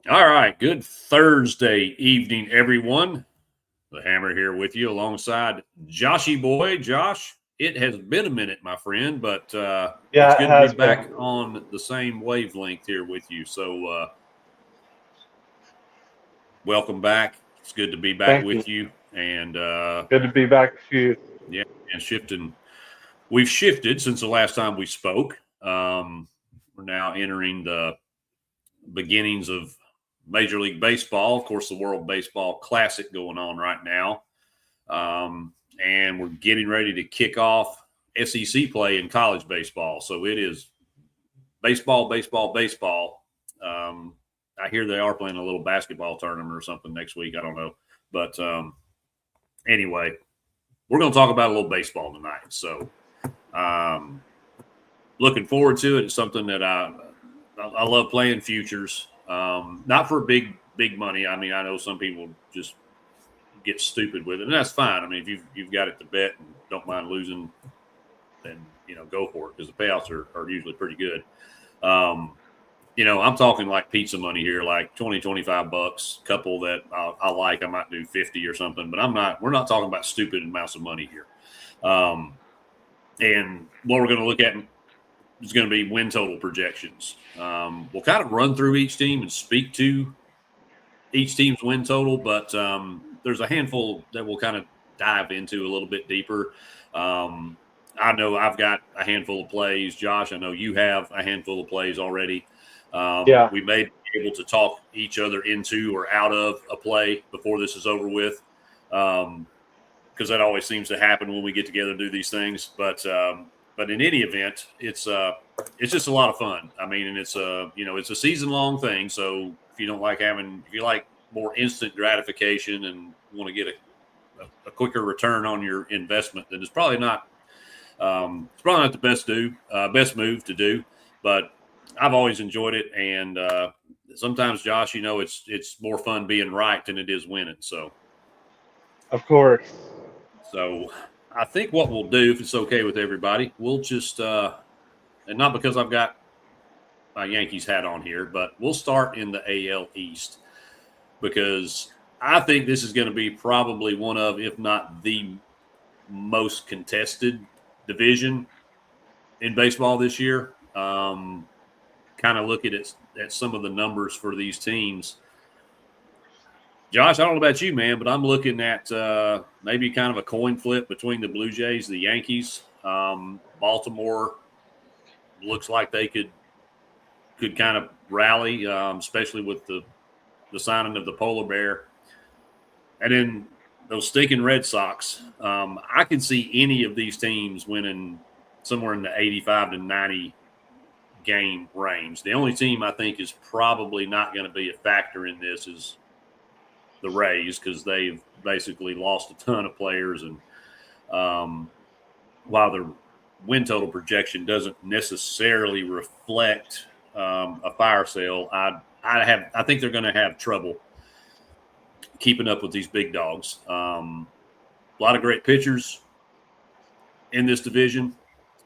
All right. Good Thursday evening, everyone. The Hammer here with you alongside Joshyboy. Josh, it has been a minute, my friend, but it's Yeah, it good to be has been. back on the same wavelength here with you. So, welcome back. It's good to be back Thank you. with you. And Good to be back with you. yeah, and shifting. We've shifted since the last time we spoke. We're now entering the beginnings of Major League Baseball. Of course, the World Baseball Classic going on right now. And we're getting ready to kick off SEC play in college baseball. So it is baseball, baseball, baseball. I hear they are playing a little basketball tournament or something next week. I don't know. But anyway, we're going to talk about a little baseball tonight. So um, looking forward to it. It's something that I love playing futures. Not for big money. I mean, I know some people just get stupid with it, and that's fine. I mean, if you've got it to bet and don't mind losing, then go for it because the payouts are usually pretty good. Um, I'm talking like pizza money here, like 20, $25. Couple that I like, I might do 50 or something, but I'm not. We're not talking about stupid amounts of money here. And what we're going to look at is going to be win total projections. We'll kind of run through each team and speak to each team's win total, but there's a handful that we'll kind of dive into a little bit deeper. I know I've got a handful of plays. Josh, I know you have a handful of plays already. Yeah, We may be able to talk each other into or out of a play before this is over with, because that always seems to happen when we get together and do these things. But in any event, it's just a lot of fun. I mean, and it's a season long thing. So if you like more instant gratification and want to get a quicker return on your investment, then it's probably not the best move to do. But I've always enjoyed it, and sometimes, Josh, it's more fun being right than it is winning. of course. So I think what we'll do, if it's okay with everybody, we'll just and not because I've got my Yankees hat on here, but we'll start in the AL East because I think this is going to be probably one of, if not the most contested division in baseball this year. Kind of looking at some of the numbers for these teams. Josh, I don't know about you, man, but I'm looking at maybe kind of a coin flip between the Blue Jays, the Yankees. Baltimore looks like they could kind of rally, especially with the signing of the polar bear, and then those stinking Red Sox. I could see any of these teams winning somewhere in the 85 to 90 game range. The only team I think is probably not going to be a factor in this is the Rays because they've basically lost a ton of players, and while their win total projection doesn't necessarily reflect a fire sale, I think they're going to have trouble keeping up with these big dogs. A lot of great pitchers in this division.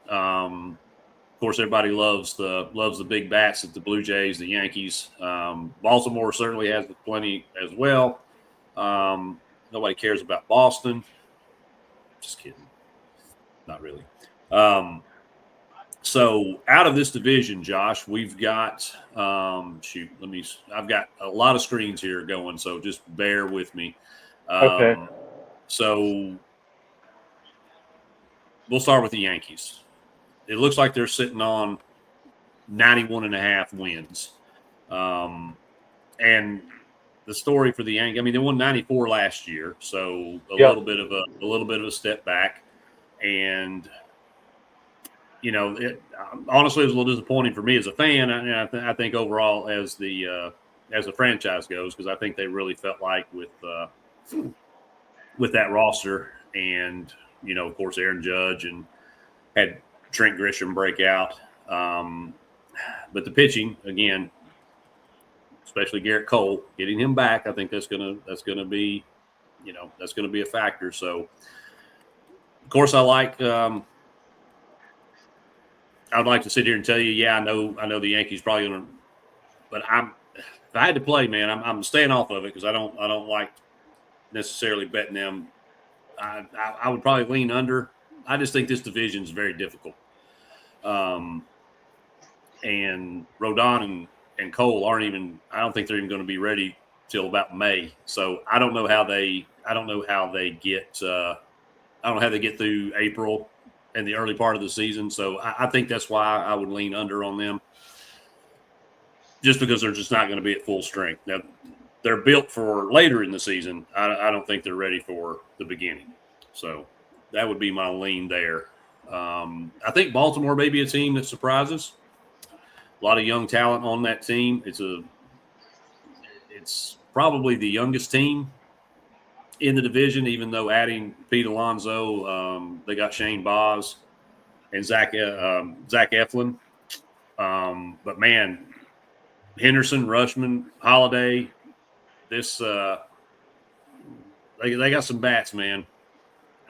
Of course, everybody loves the big bats at the Blue Jays, the Yankees. Baltimore certainly has plenty as well. Nobody cares about Boston. Just kidding. Not really. Um, so out of this division, Josh, we've got I've got a lot of screens here going, so just bear with me. Okay. Um, so we'll start with the Yankees. It looks like they're sitting on 91 and a half wins. Um, and the story for the Yankees, I mean, they won 94 last year, so Yep. a little bit of a step back. And honestly, it was a little disappointing for me as a fan. I think overall, as the franchise goes, because I think they really felt like with that roster, and of course, Aaron Judge and had Trent Grisham break out. But the pitching again, especially Garrett Cole, getting him back, I think that's gonna be that's gonna be a factor. So, of course, I'd like to sit here and tell you, yeah, I know the Yankees probably gonna, but if I had to play, man, I'm staying off of it because I don't like necessarily betting them. I would probably lean under. I just think this division is very difficult. And Rodon and Cole aren't even. I don't think they're even going to be ready till about May. So I don't know how they. I don't know how they get. I don't know how they get through April and the early part of the season. So I think that's why I would lean under on them. Just because they're just not going to be at full strength. Now, they're built for later in the season. I don't think they're ready for the beginning. So that would be my lean there. I think Baltimore may be a team that surprises. A lot of young talent on that team. It's probably the youngest team in the division, even though adding Pete Alonso, they got Shane Boz and Zach Eflin. But man, Henderson, Rushman, Holiday, this they got some bats, man.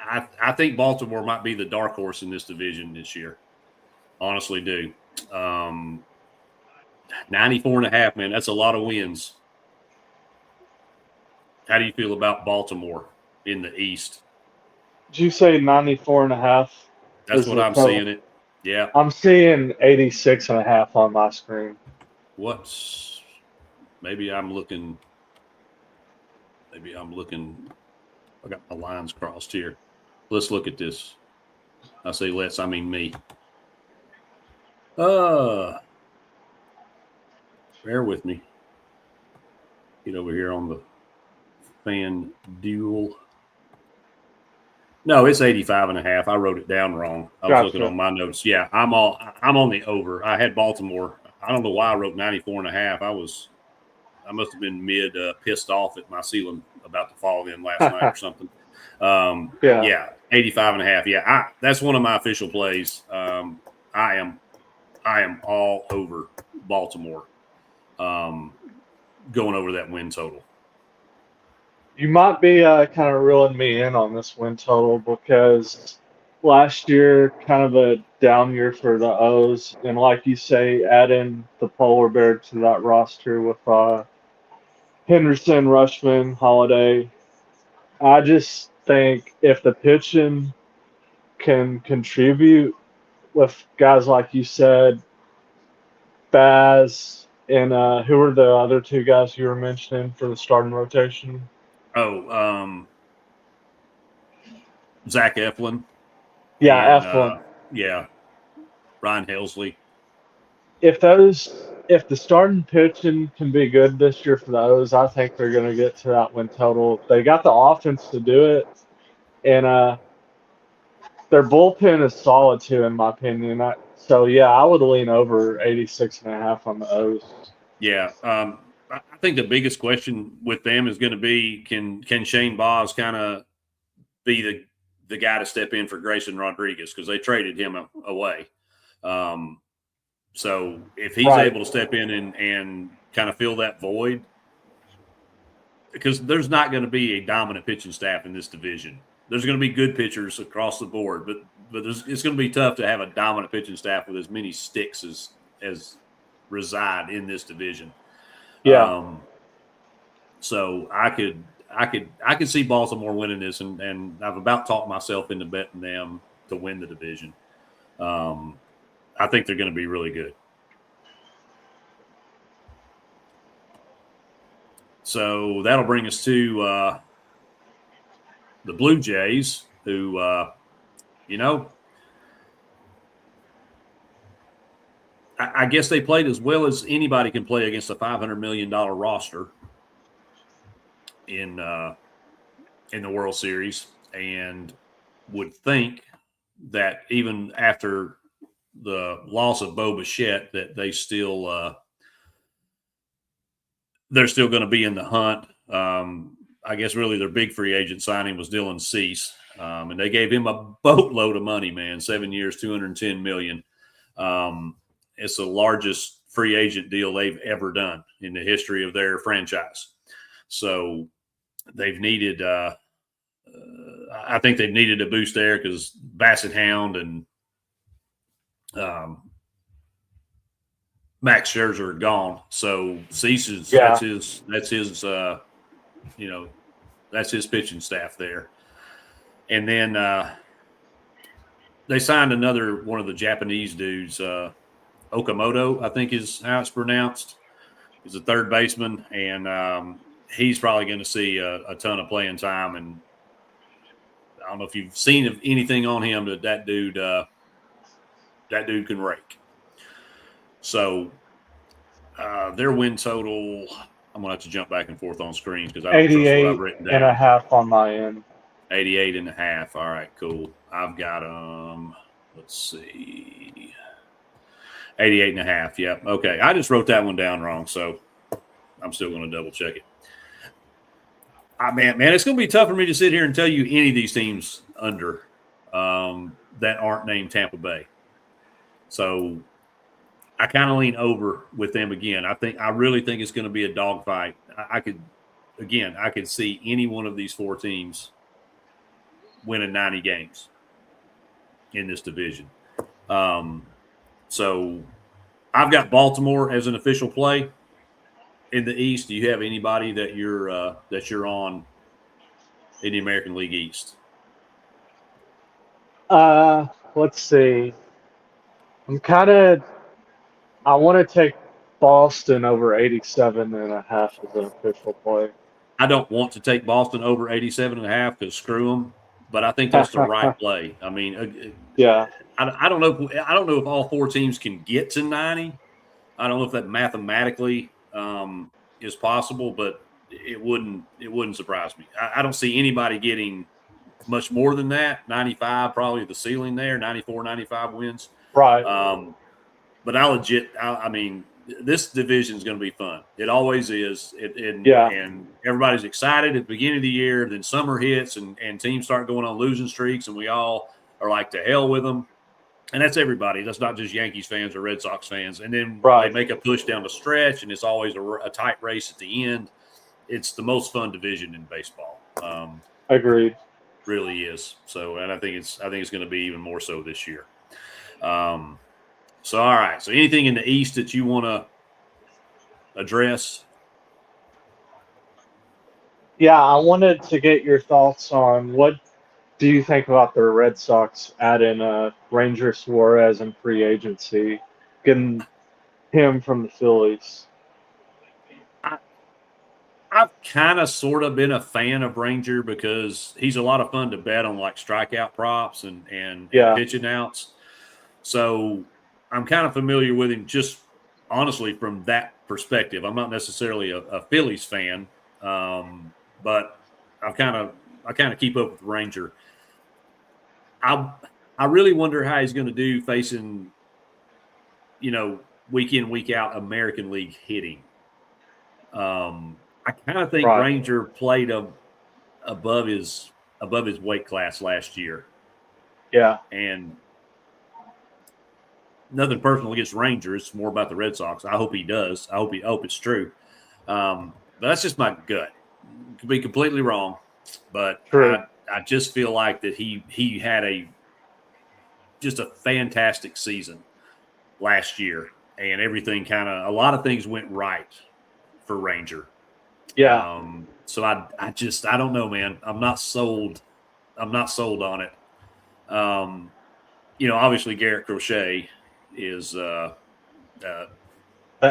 I think Baltimore might be the dark horse in this division this year. Honestly, do. 94.5, man. That's a lot of wins. How do you feel about Baltimore in the East? Did you say 94.5? That's what I'm seeing it. Yeah. I'm seeing 86.5 on my screen. Maybe I'm looking. I got my lines crossed here. Let's look at this. I say let's, I mean me. Bear with me. Get over here on the fan duel. No, it's 85.5. I wrote it down wrong. I was looking on my notes. Yeah, I'm on the over. I had Baltimore. I don't know why I wrote 94.5. I must have been pissed off at my ceiling about to fall in last night or something. Yeah, 85.5. Yeah, that's one of my official plays. I am all over Baltimore, going over that win total. You might be kind of reeling me in on this win total because last year kind of a down year for the O's, and like you say, add in the polar bear to that roster with Henderson, Rushman, Holiday. I just think if the pitching can contribute with guys like you said, Baz, and who are the other two guys you were mentioning for the starting rotation? Zach Eflin. Yeah, and, Eflin. Yeah, Ryan Helsley. If the starting pitching can be good this year for the O's, I think they're going to get to that win total. They got the offense to do it, and their bullpen is solid too, in my opinion. So yeah, I would lean over 86.5 on the O's. Yeah, I think the biggest question with them is going to be can Shane Boz kind of be the guy to step in for Grayson Rodriguez because they traded him away. So if he's able to step in and kind of fill that void, because there's not going to be a dominant pitching staff in this division. There's going to be good pitchers across the board, but it's going to be tough to have a dominant pitching staff with as many sticks as reside in this division. Yeah. So I could see Baltimore winning this, and I've about talked myself into betting them to win the division. I think they're going to be really good. So that'll bring us to the Blue Jays, who, I guess they played as well as anybody can play against a $500 million roster in the World Series, and would think that even after the loss of Bo Bichette, that they're still going to be in the hunt. I guess really their big free agent signing was Dylan Cease, and they gave him a boatload of money, man, 7 years, $210 million. It's the largest free agent deal they've ever done in the history of their franchise. So they've needed, I think they've needed a boost there because Bassett Hound and Max Scherzer gone. So Cease is Yeah. that's his you know, that's his pitching staff there. And then they signed another one of the Japanese dudes, Okamoto, I think is how it's pronounced. He's a third baseman, and he's probably going to see a ton of playing time. And I don't know if you've seen anything on him, but that dude can rake. So their win total, I'm going to have to jump back and forth on screens because I don't trust what I've written down. 88.5 on my end. 88.5. All right, cool. I've got let's see. 88.5. Yep. Okay. I just wrote that one down wrong, so I'm still going to double check it. Man, it's going to be tough for me to sit here and tell you any of these teams under that aren't named Tampa Bay. So I kind of lean over with them again. I really think it's going to be a dogfight. I could see any one of these four teams winning 90 games in this division. So I've got Baltimore as an official play in the East. Do you have anybody that you're on in the American League East? Let's see. I want to take Boston over 87.5 as an official play. I don't want to take Boston over 87.5 because screw them, but I think that's the right play. I mean, yeah. I don't know if all four teams can get to 90. I don't know if that mathematically is possible, but it wouldn't surprise me. I don't see anybody getting much more than that. 95 probably the ceiling there. 94, 95 wins. Right. But I mean, this division is going to be fun. It always is. And everybody's excited at the beginning of the year. Then summer hits and teams start going on losing streaks, and we all are like, to hell with them. And that's everybody. That's not just Yankees fans or Red Sox fans. And then they make a push down the stretch, and it's always a tight race at the end. It's the most fun division in baseball. Agreed. Really is. So, and I think it's going to be even more so this year. So, all right. So, anything in the East that you want to address? Yeah, I wanted to get your thoughts on what do you think about the Red Sox adding Ranger Suarez in free agency, getting him from the Phillies? I've kind of sort of been a fan of Ranger because he's a lot of fun to bet on, like strikeout props and pitching outs. So I'm kind of familiar with him just honestly from that perspective. I'm not necessarily a Phillies fan, but I kind of keep up with Ranger. I really wonder how he's going to do facing, week in, week out American League hitting. I kind of think Ranger played above his weight class last year. Yeah. And nothing personal against Ranger. It's more about the Red Sox. I hope he does. I hope it's true. But that's just my gut. Could be completely wrong, but I just feel like that he had just a fantastic season last year, and everything a lot of things went right for Ranger. Yeah. So I don't know, man. I'm not sold on it. Obviously Garrett Crochet is the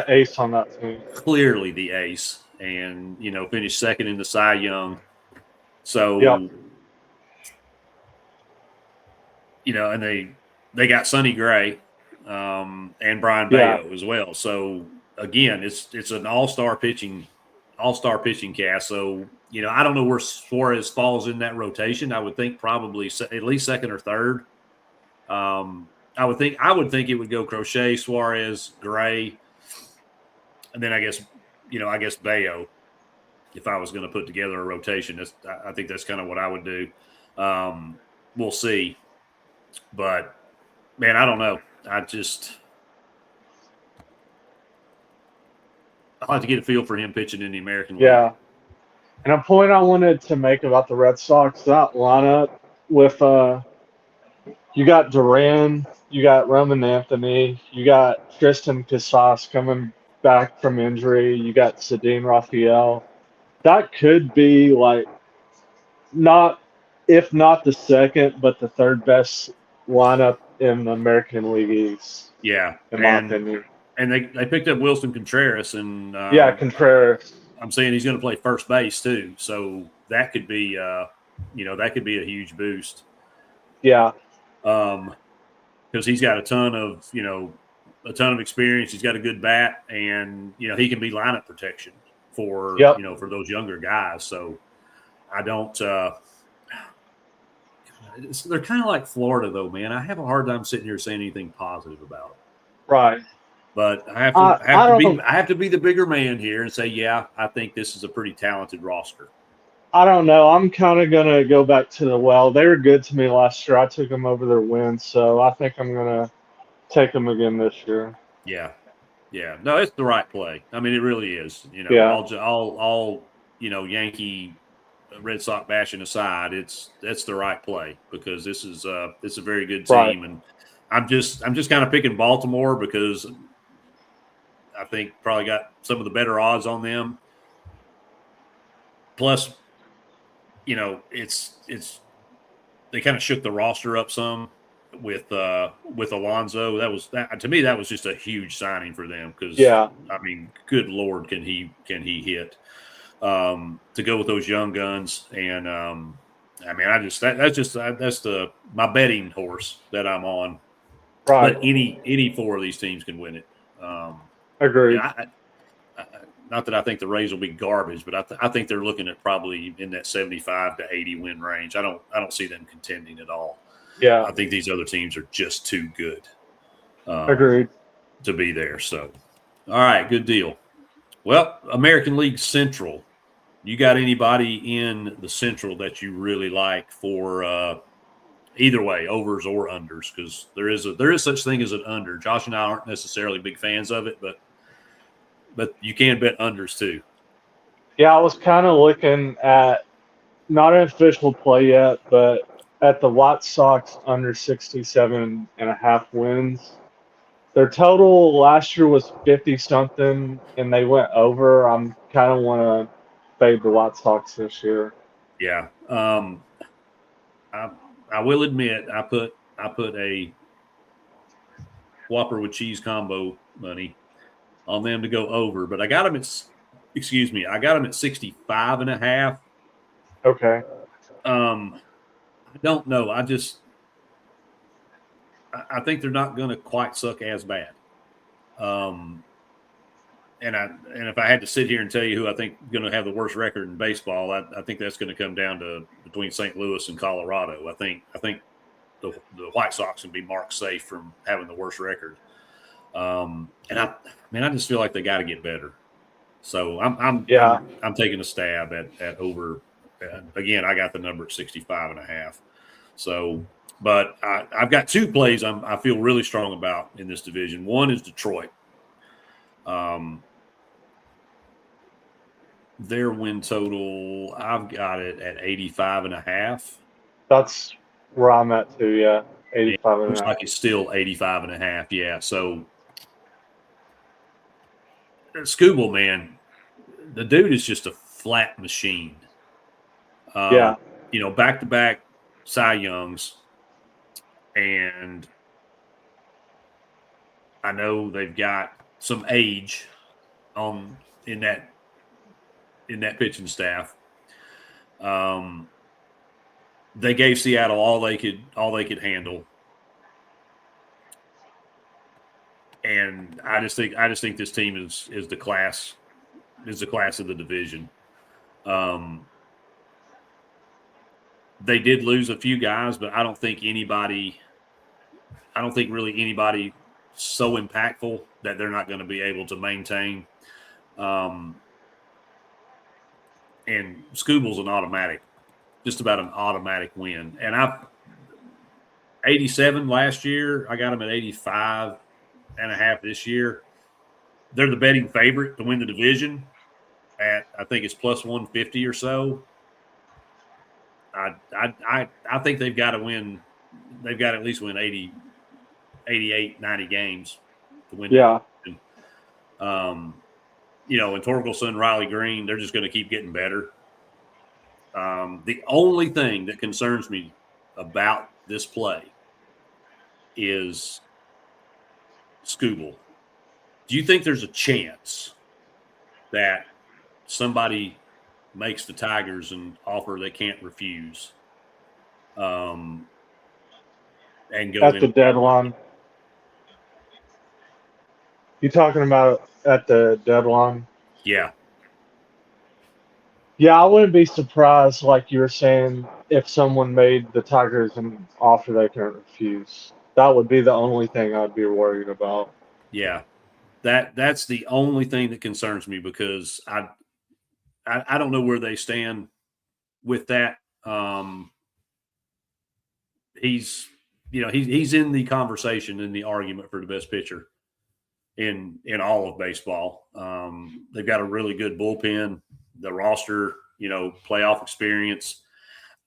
ace on that team. Clearly the ace, and finished second in the Cy Young. So and they got Sonny Gray and Brian Bayo as well. So again, it's an all-star pitching cast. So I don't know where Suarez falls in that rotation. I would think probably at least second or third. I would think it would go Crochet, Suarez, Gray, and then I guess Bayo. If I was going to put together a rotation, I think that's kind of what I would do. We'll see, but man, I don't know. I'll have to get a feel for him pitching in the American League. Yeah, and a point I wanted to make about the Red Sox, that lineup with you got Duran, You got Roman Anthony. You got Tristan Casas coming back from injury. You got Sadine Raphael. That could be like not, if not the second, but the third best lineup in the American League East, Yeah, in my opinion. and they picked up Wilson Contreras, and Yeah, Contreras. I'm saying he's going to play first base too, so that could be that could be a huge boost. Yeah, because he's got a ton of experience. He's got a good bat, and he can be lineup protection for yep. For those younger guys. So I don't. They're kind of like Florida, though, man. I have a hard time sitting here saying anything positive about them. Right. But I have to be the bigger man here and say, yeah, I think this is a pretty talented roster. I don't know. I'm kind of going to go back to they were good to me last year. I took them over their wins, so I think I'm going to take them again this year. Yeah. Yeah. No, it's the right play. I mean, it really is. All Yankee Red Sox bashing aside, that's the right play because it's a very good team, right. And I'm just kind of picking Baltimore because I think probably got some of the better odds on them. Plus, it's they kind of shook the roster up some with Alonso. That to me that was just a huge signing for them because I mean, good Lord, can he hit to go with those young guns and I mean that's my betting horse that I'm on. Right. But any four of these teams can win it. Agreed. Not that I think the Rays will be garbage, but I think they're looking at probably in that 75 to 80 win range. I don't see them contending at all. Yeah. I think these other teams are just too good. Agreed. To be there. So, all right, good deal. Well, American League Central. You got anybody in the Central that you really like for either way, overs or unders? Because there is such thing as an under. Josh and I aren't necessarily big fans of it, but you can bet unders too. Yeah, I was kind of looking at not an official play yet, but at the White Sox under 67.5 wins. Their total last year was 50 something, and they went over. I'm kind of want to fade the White Sox this year. Yeah, I will admit I put a Whopper with cheese combo money on them to go over, but I got them at 65.5. Okay. I don't know. I think they're not going to quite suck as bad. And if I had to sit here and tell you who I think is going to have the worst record in baseball, I think that's going to come down to between St. Louis and Colorado. I think the White Sox can be marked safe from having the worst record. And I just feel like they got to get better. So I'm taking a stab at over. Again, I got the number at 65.5. So, but I've got two plays I feel really strong about in this division. One is Detroit. Their win total, I've got it at 85.5. That's where I'm at too. Yeah, 85. Looks like it's still 85.5. Yeah. So, Scooble, man, the dude is just a flat machine. Back-to-back Cy Youngs, and I know they've got some age in that pitching staff. They gave Seattle all they could handle, and I just think this team is the class of the division. They did lose a few guys, but I don't think really anybody so impactful that they're not going to be able to maintain. And Scooble's just about an automatic win. And 87 last year, I got them at 85.5 this year. They're the betting favorite to win the division at, I think it's plus 150 or so. I think they've got to win. They've got to at least win 80 88, 90 games to win Yeah. that division. And Torkelson, Riley Green, they're just going to keep getting better. The only thing that concerns me about this play is Skubal. Do you think there's a chance that somebody makes the Tigers an offer they can't refuse? And go At the deadline. You talking about at the deadline? Yeah. Yeah, I wouldn't be surprised, like you were saying, if someone made the Tigers an offer they can't refuse. That would be the only thing I'd be worried about. Yeah. That's the only thing that concerns me because I don't know where they stand with that. He's in the conversation, in the argument for the best pitcher in all of baseball. They've got a really good bullpen, the roster, playoff experience.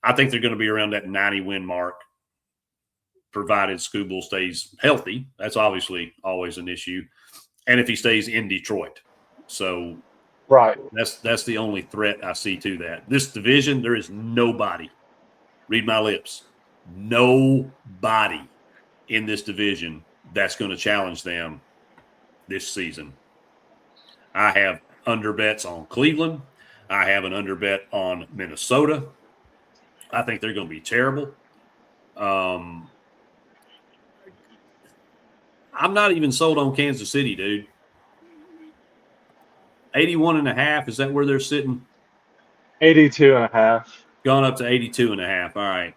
I think they're going to be around that 90 win mark, provided Skubal stays healthy. That's obviously always an issue, and if he stays in Detroit. So Right. that's the only threat I see to that. This division, there is nobody. Read my lips. Nobody in this division that's going to challenge them this season. I have under bets on Cleveland. I have an under bet on Minnesota. I think they're going to be terrible. I'm not even sold on Kansas City, dude. 81.5, is that where they're sitting? 82.5. Gone up to 82.5. All right.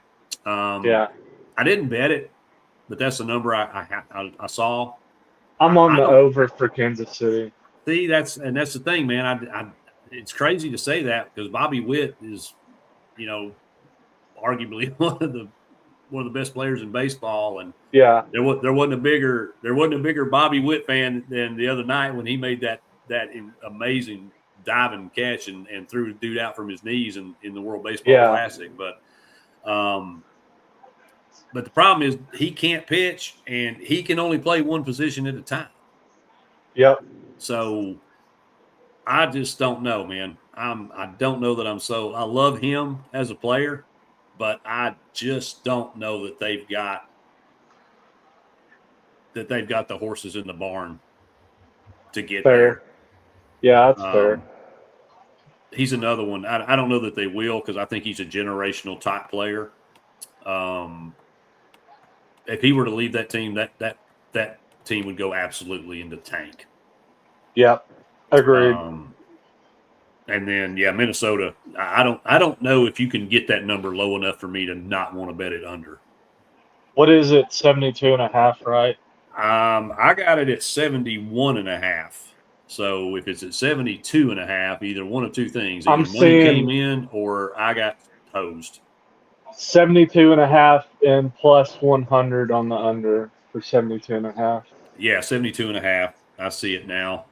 Yeah. I didn't bet it, but that's the number I saw. I'm on I the don't over for Kansas City. see that's the thing, man. It's crazy to say that because Bobby Witt is, arguably one of the best players in baseball, and Yeah. there wasn't a bigger Bobby Witt fan than the other night when he made that amazing diving catch and threw the dude out from his knees in the World Baseball Classic. But the problem is he can't pitch and he can only play one position at a time. Yep. So I just don't know, man. I don't know that I'm so. I love him as a player, but I just don't know that they've got the horses in the barn to get Fair. Yeah, that's there. fair. He's another one. I don't know that they will because I think he's a generational type player. If he were to leave that team, that team would go absolutely into tank. Yep. Agreed. And then Minnesota. I don't know if you can get that number low enough for me to not want to bet it under. What is it? 72.5, right? I got it at 71.5. So if it's at 72.5, either one of two things: either money came in or I got hosed. 72.5 and plus 100 on the under for 72.5. Yeah, 72.5. I see it now.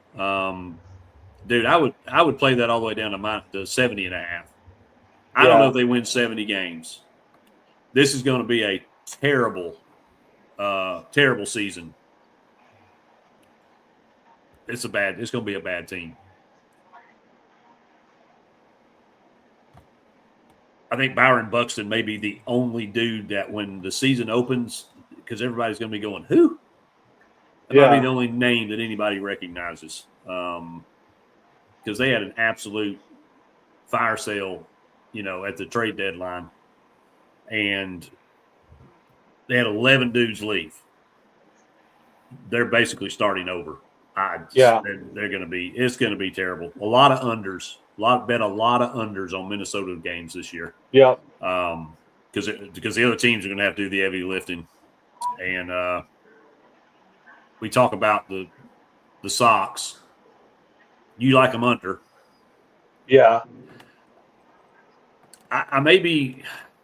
Dude, I would play that all the way down to 70.5. I don't know if they win 70 games. This is going to be a terrible season. It's going to be a bad team. I think Byron Buxton may be the only dude that when the season opens, because everybody's going to be going, who? That might be the only name that anybody recognizes. Because they had an absolute fire sale, at the trade deadline. And they had 11 dudes leave. They're basically starting over. They're going to be – it's going to be terrible. A lot of unders. A lot of unders on Minnesota games this year. Yep. Because the other teams are going to have to do the heavy lifting. And we talk about the Sox. You like them under. Yeah. I maybe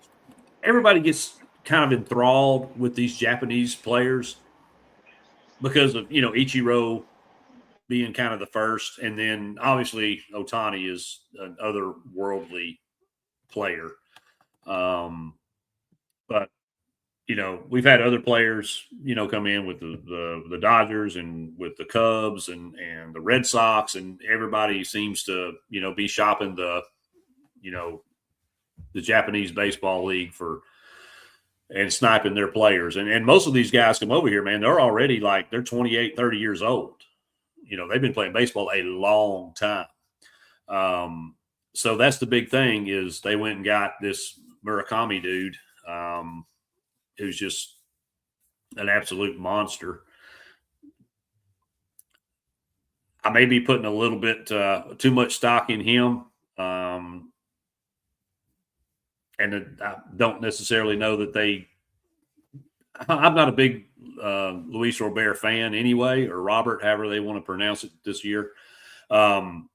– everybody gets kind of enthralled with these Japanese players because of, Ichiro being kind of the first. And then obviously Ohtani is an otherworldly player. But we've had other players, come in with the Dodgers and with the Cubs and the Red Sox, and everybody seems to, be shopping the Japanese baseball league and sniping their players. And most of these guys come over here, man, they're already they're 28, 30 years old. They've been playing baseball a long time. So that's the big thing is they went and got this Murakami dude, who's just an absolute monster. I may be putting a little bit too much stock in him. And I don't necessarily know that I'm not a big Luis Robert fan anyway, or Robert, however they want to pronounce it this year. But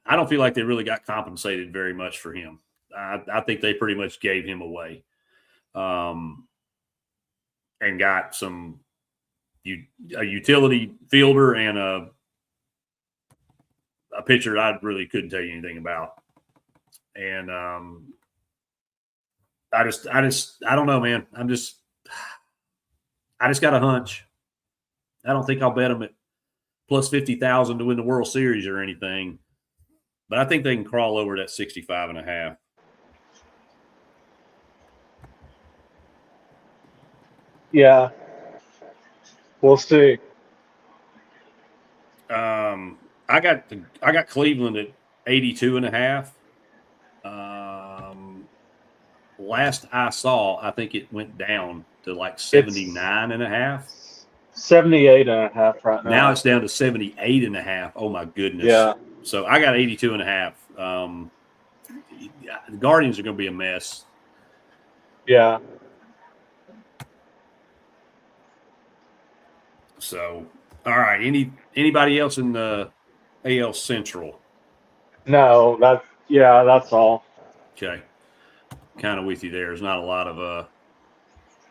I don't feel like they really got compensated very much for him. I think they pretty much gave him away, and got a utility fielder and a pitcher I really couldn't tell you anything about. And I don't know, man. I just got a hunch. I don't think I'll bet them at plus 50,000 to win the World Series or anything, but I think they can crawl over that 65.5. Yeah, we'll see. I got Cleveland at 82.5. Last I saw, I think it went down to 79.5. 78.5 right now. Now it's down to 78.5. Oh my goodness. Yeah. So I got 82.5. The Guardians are going to be a mess. Yeah. So, all right. Anybody else in the AL Central? No, that's all. Okay. Kind of with you there. There's not a lot of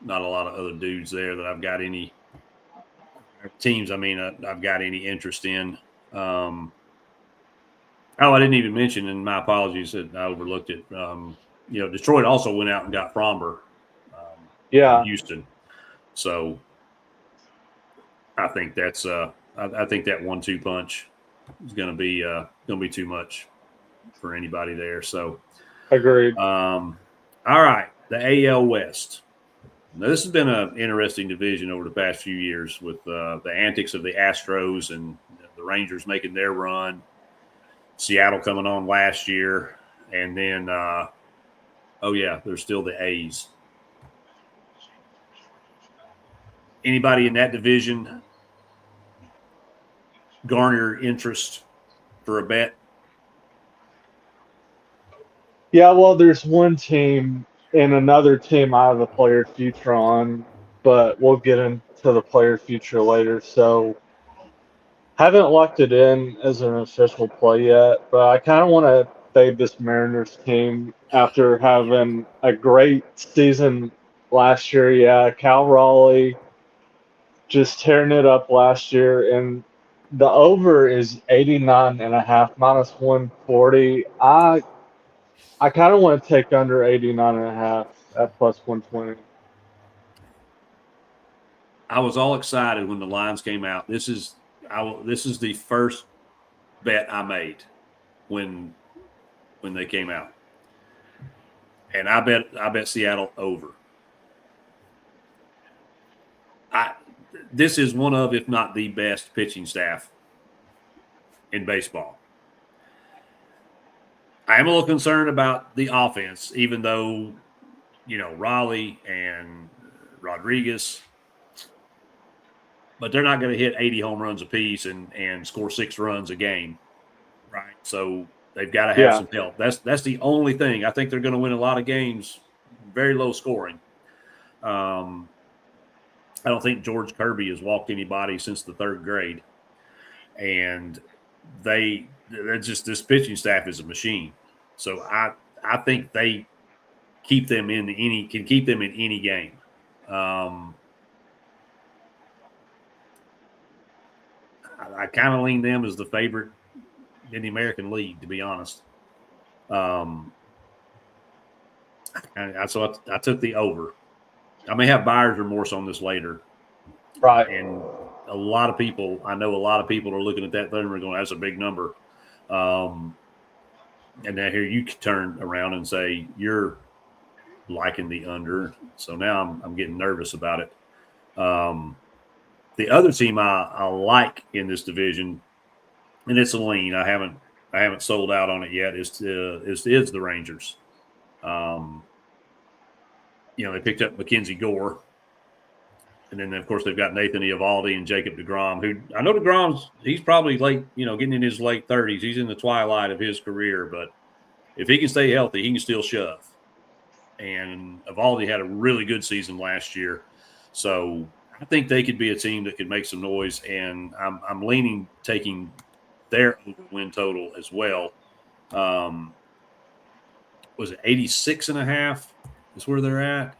other dudes there that I've got any teams. I've got any interest in. I didn't even mention, and my apologies that I overlooked it. Detroit also went out and got Fromber. From Houston. So I think that's I think that 1-2 punch is going to be too much for anybody there. So agreed. All right, the AL West. Now, this has been an interesting division over the past few years with the antics of the Astros and the Rangers making their run, Seattle coming on last year, and then, there's still the A's. Anybody in that division garner interest for a bet? Yeah, well, there's one team and another team I have a player future on, but we'll get into the player future later. So, haven't locked it in as an official play yet, but I kind of want to fade this Mariners team after having a great season last year. Yeah, Cal Raleigh just tearing it up last year, and the over is 89.5 minus 140. I kind of want to take under 89.5 at plus 120. I was all excited when the lines came out. This is the first bet I made when they came out, and I bet Seattle over. This is one of, if not the best pitching staff in baseball. I am a little concerned about the offense, even though, Raleigh and Rodriguez, but they're not going to hit 80 home runs apiece and score 6 runs a game, right? So they've got to have some help. That's the only thing. I think they're going to win a lot of games, very low scoring. I don't think George Kirby has walked anybody since the 3rd grade, and this pitching staff is a machine. So I think they can keep them in any game. I kind of lean them as the favorite in the American League, to be honest. So I took the over. I may have buyer's remorse on this later. Right. And I know a lot of people are looking at that number and going, that's a big number. And now here you turn around and say, you're liking the under. So now I'm getting nervous about it. The other team I like in this division, and it's a lean. I haven't sold out on it yet. Is the Rangers. They picked up Mackenzie Gore, and then of course they've got Nathan Eovaldi and Jacob deGrom. Who I know he's probably late, getting in his late 30s. He's in the twilight of his career, but if he can stay healthy, he can still shove. And Eovaldi had a really good season last year, so I think they could be a team that could make some noise. And I'm leaning taking their win total as well. Was it 86.5 is where they're at?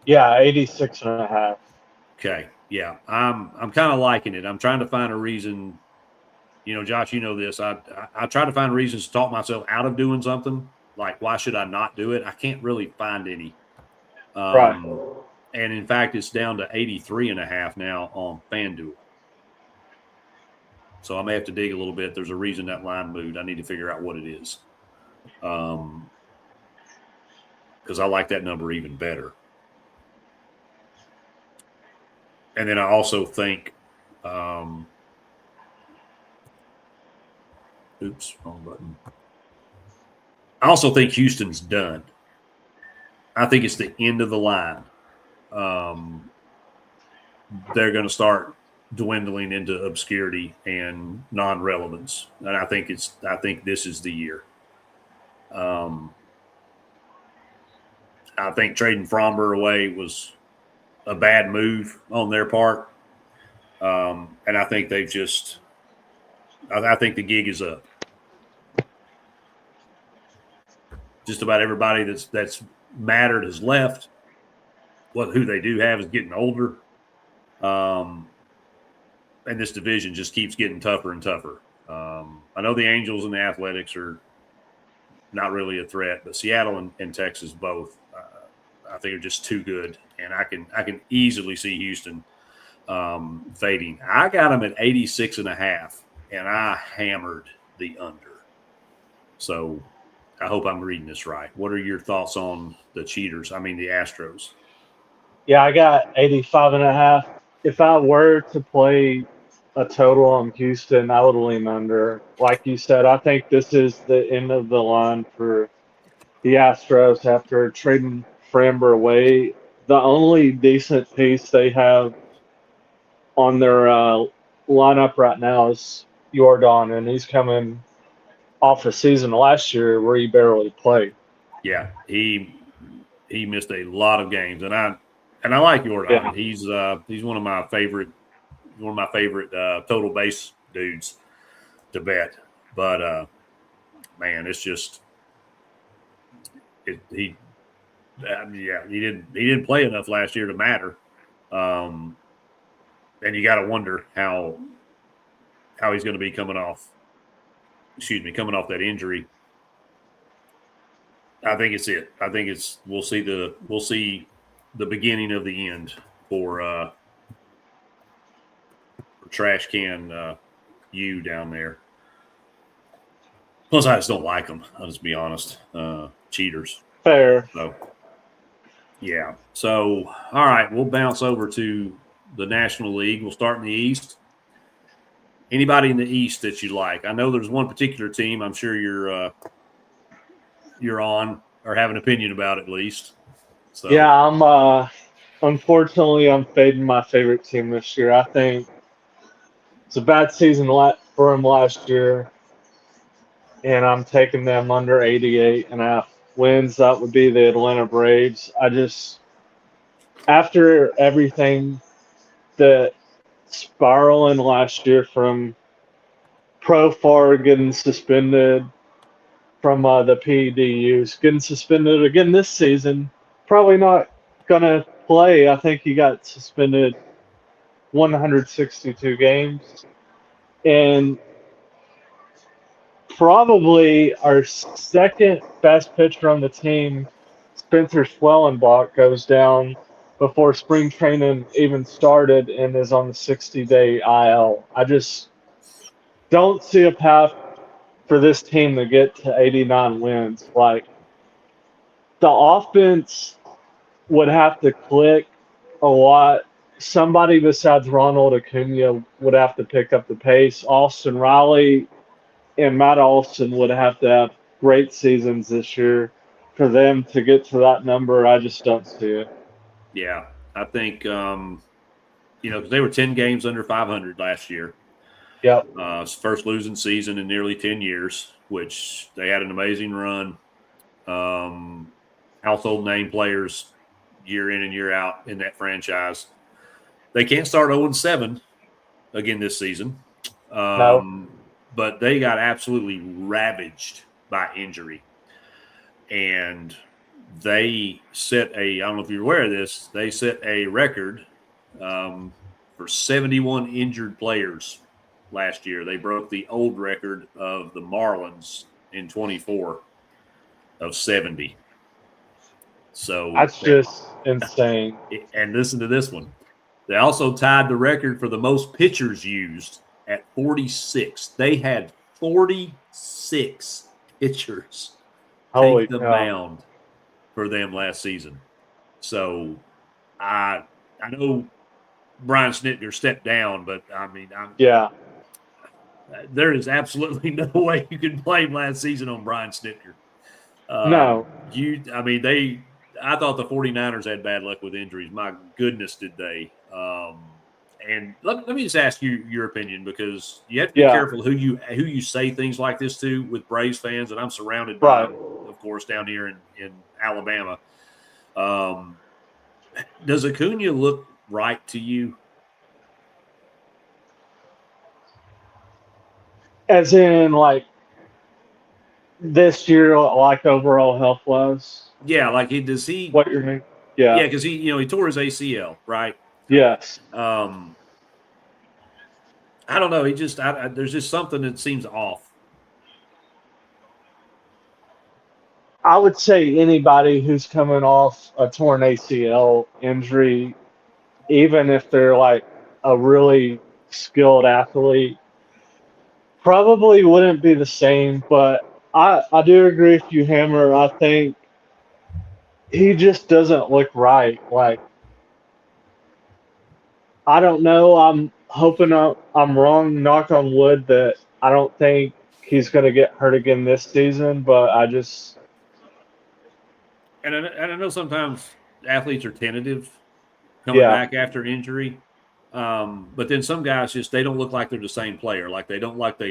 Yeah, 86.5. Okay. Yeah. I'm kind of liking it. I'm trying to find a reason. Josh, you know this. I try to find reasons to talk myself out of doing something. Like, why should I not do it? I can't really find any. Right. And in fact, it's down to 83.5 now on FanDuel. So I may have to dig a little bit. There's a reason that line moved. I need to figure out what it is. Because I like that number even better. And then I also think, oops, wrong button. I also think Houston's done. I think it's the end of the line. They're going to start dwindling into obscurity and non-relevance, and I think this is the year. I think trading Fromber away was a bad move on their part, and I think I think the gig is up. Just about everybody that's mattered has left. Who they do have is getting older, and this division just keeps getting tougher and tougher. I know the Angels and the Athletics are not really a threat, but Seattle and Texas both, I think, are just too good, and I can easily see Houston fading. I got them at 86.5, and I hammered the under. So I hope I'm reading this right. What are your thoughts on the cheaters? I mean, the Astros. Yeah, I got 85.5. If I were to play a total on Houston, I would lean under. Like you said, I think this is the end of the line for the Astros after trading Framber away. The only decent piece they have on their lineup right now is Jordan, and he's coming off a season last year where he barely played. Yeah, he missed a lot of games, and I like Jordan. Yeah. He's one of my favorite total base dudes to bet. But man, it's just he didn't play enough last year to matter. And you got to wonder how he's going to be coming off that injury. I think it's it. I think we'll see the beginning of the end for trash can U down there. Plus, I just don't like them. I'll just be honest. Cheaters. Fair. So, yeah. So, all right, we'll bounce over to the National League. We'll start in the East. Anybody in the East that you like? I know there's one particular team I'm sure you're on or have an opinion about at least. So. Yeah, unfortunately I'm fading my favorite team this year. I think it's a bad season for him last year, and I'm taking them under 88.5 wins. That would be the Atlanta Braves. After everything that spiraling last year from Profar getting suspended from the PEDUs, getting suspended again this season, probably not going to play. I think he got suspended 162 games. And probably our second best pitcher on the team, Spencer Schwellenbach, goes down before spring training even started and is on the 60-day IL. I just don't see a path for this team to get to 89 wins. Like, the offense would have to click a lot. Somebody besides Ronald Acuna would have to pick up the pace. Austin Riley and Matt Olson would have to have great seasons this year for them to get to that number. I just don't see it. Yeah, I think because they were 10 games under 500 last year. Yep. First losing season in nearly 10 years, which they had an amazing run. Household name players year in and year out in that franchise. They can't start 0-7 again this season. No. But they got absolutely ravaged by injury. And they set I don't know if you're aware of this, they set a record for 71 injured players last year. They broke the old record of the Marlins in 24 of 70. So that's just insane. And listen to this one. They also tied the record for the most pitchers used at 46. They had 46 pitchers take the mound for them last season. So I know Brian Snitker stepped down, but I mean, there is absolutely no way you can blame last season on Brian Snitker. No. I thought the 49ers had bad luck with injuries. My goodness, did they? And let me just ask you your opinion, because you have to be careful who you say things like this to with Braves fans, and I'm surrounded by them, of course, down here in Alabama. Does Acuna look right to you? As in, like, this year, like, overall health wise? Yeah, like does he? What you're mean? Yeah, because he tore his ACL, right? Yes. I don't know. There's just something that seems off. I would say anybody who's coming off a torn ACL injury, even if they're like a really skilled athlete, probably wouldn't be the same. But I do agree with you, Hammer. I think he just doesn't look right. Like, I don't know. I'm hoping I'm wrong. Knock on wood that I don't think he's going to get hurt again this season. But I just. And I know sometimes athletes are tentative coming back after injury. But then some guys they don't look like they're the same player. Like they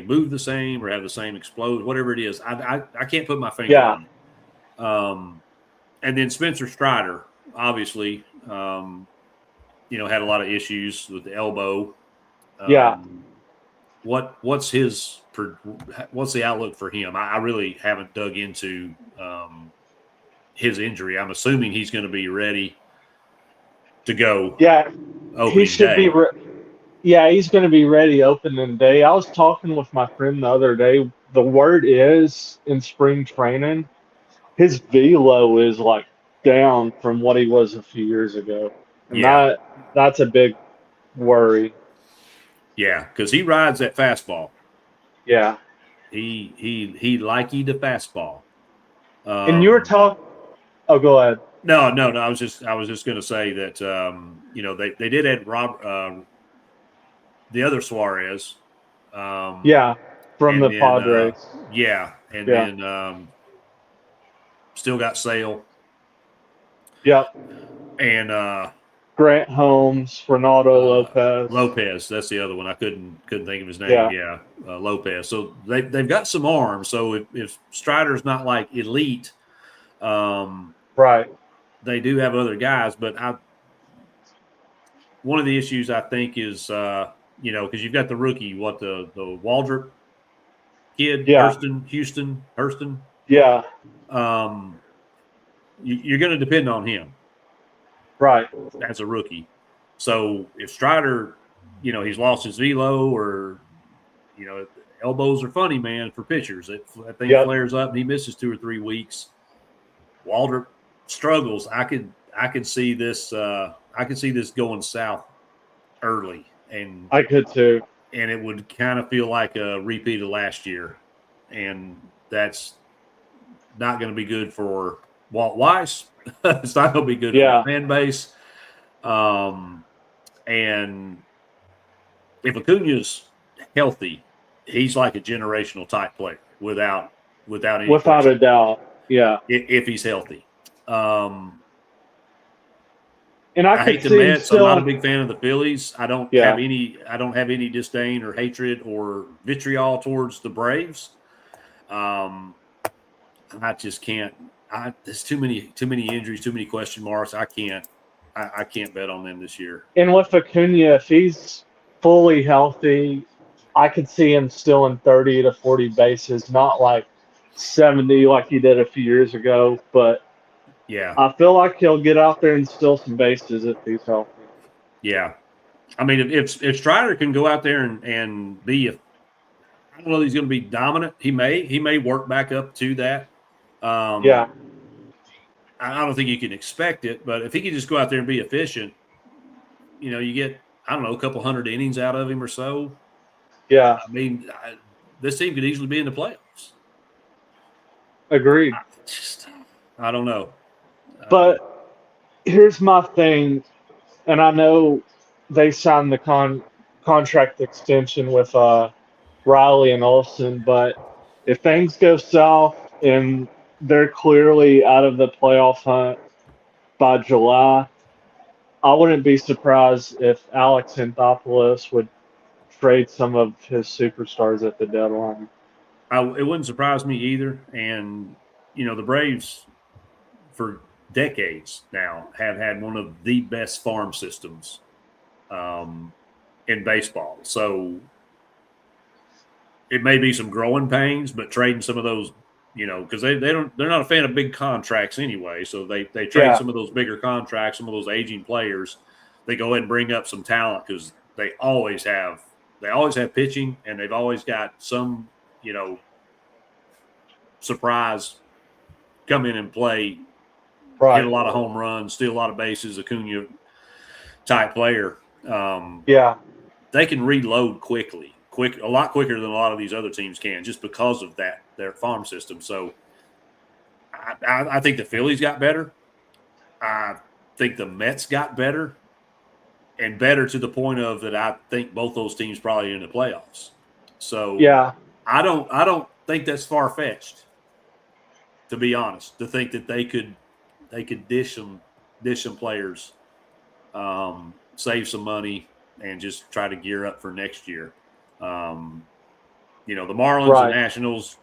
move the same or have the same explode, whatever it is. I can't put my finger on it. And then Spencer Strider, obviously, had a lot of issues with the elbow. What's the outlook for him? I really haven't dug into his injury. I'm assuming he's going to be ready to go. Yeah, he should day. he's going to be ready opening day. I was talking with my friend the other day. The word is in spring training, his velo is like down from what he was a few years ago, and that's a big worry. Yeah, because he rides that fastball. Yeah, he liked the fastball. And you were talking. Oh, go ahead. No. I was just going to say that they did add the other Suarez. From the Padres. Then still got Sale. Yep. And Grant Holmes, Ronaldo Lopez, that's the other one. I couldn't think of his name. Yeah, Lopez. So they've got some arms. So if Strider's not like elite, right, they do have other guys. But one of the issues I think is because you've got the rookie, the Waldrop kid, Houston. Yeah. You're going to depend on him. Right. As a rookie. So if Strider, he's lost his velo or elbows are funny, man, for pitchers. That thing Yep. flares up and he misses 2 or 3 weeks. Walter struggles. I could see this. I could see this going south early, and I could too. and it would kind of feel like a repeat of last year, and that's not going to be good for Walt Weiss. It's not going to be good for the fan base. And if Acuna's healthy, he's like a generational type player without any Without question. a doubt. Yeah. If he's healthy. And I hate the Mets. I'm not a big fan of the Phillies. I don't have any disdain or hatred or vitriol towards the Braves. I just can't. There's too many injuries, too many question marks. I can't bet on them this year. And with Acuna, if he's fully healthy, I could see him still in 30 to 40 bases, not like 70 like he did a few years ago, but yeah, I feel like he'll get out there and steal some bases if he's healthy. Yeah, I mean, if Strider can go out there and be I don't know if he's going to be dominant. He may work back up to that. I don't think you can expect it, but if he can just go out there and be efficient, you get, I don't know, a couple hundred innings out of him or so. Yeah. I mean, this team could easily be in the playoffs. Agreed. I don't know. But here's my thing, and I know they signed the contract extension with Riley and Olsen, but if things go south and they're clearly out of the playoff hunt by July, I wouldn't be surprised if Alex Anthopoulos would trade some of his superstars at the deadline. It wouldn't surprise me either. And, the Braves, for decades now, have had one of the best farm systems in baseball. So it may be some growing pains, but trading some of those, because they're not a fan of big contracts anyway. So they trade some of those bigger contracts, some of those aging players. They go ahead and bring up some talent because they always have pitching, and they've always got some, surprise come in and play, hit a lot of home runs, steal a lot of bases, Acuna type player. They can reload a lot quicker than a lot of these other teams can, just because of their farm system. So I think the Phillies got better. I think the Mets got better, and better to the point of that I think both those teams probably in the playoffs. So I don't think that's far fetched, to be honest, to think that they could dish some players, save some money, and just try to gear up for next year. The Marlins and Nationals,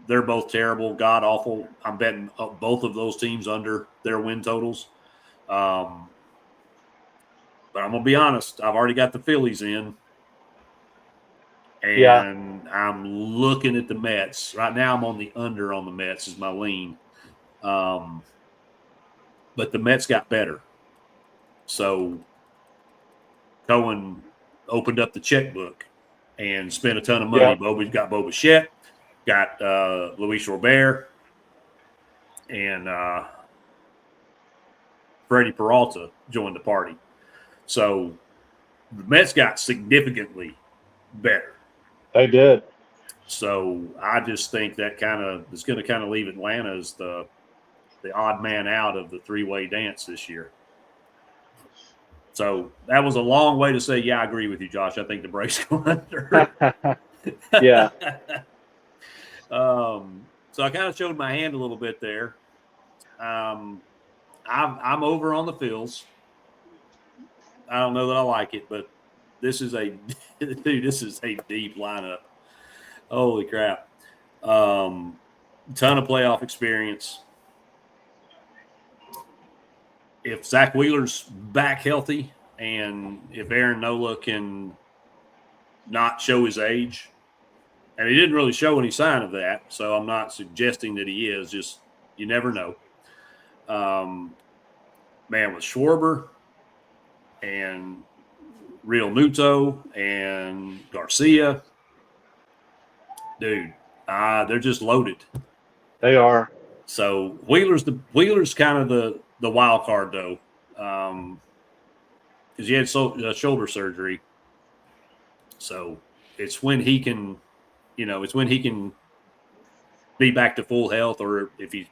they're both terrible, god awful. I'm betting both of those teams under their win totals. But I'm gonna be honest, I've already got the Phillies in, and I'm looking at the Mets right now. I'm on the under on the Mets is my lean. But the Mets got better, so Cohen opened up the checkbook and spent a ton of money. We've got Bo Bichette, got Luis Robert, and Freddie Peralta joined the party. So the Mets got significantly better. They did. So I just think that is going to kind of leave Atlanta as the odd man out of the three-way dance this year. So that was a long way to say, yeah, I agree with you, Josh. I think the Braves go under. So I kind of showed my hand a little bit there. I'm over on the Phils. I don't know that I like it, but this is a deep lineup. Holy crap. Ton of playoff experience. If Zach Wheeler's back healthy and if Aaron Nola can not show his age, and he didn't really show any sign of that, so I'm not suggesting that he is, just you never know. Man, with Schwarber and Real Muto and Garcia dude, they're just loaded. They are. So Wheeler's kind of the wild card though, because he had shoulder surgery. So it's when he can, it's when he can be back to full health, or if he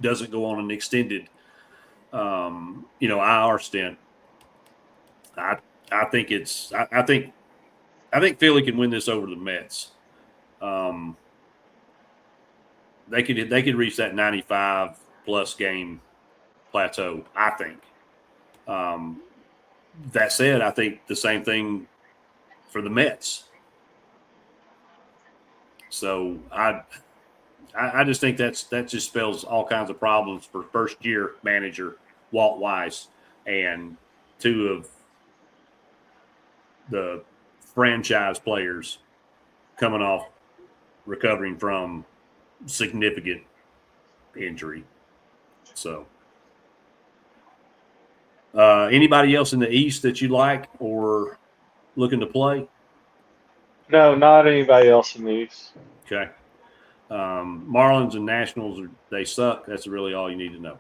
doesn't go on an extended, IR stint. I I think it's I think Philly can win this over the Mets. Um, they could reach that 95 plus game plateau. I think. Um, that said, I think the same thing for the Mets. So I just think that just spells all kinds of problems for first year manager Walt Weiss and two of the franchise players coming off recovering from significant injury. So, anybody else in the East that you like or looking to play? No, not anybody else in these. Okay. Marlins and Nationals, they suck. That's really all you need to know.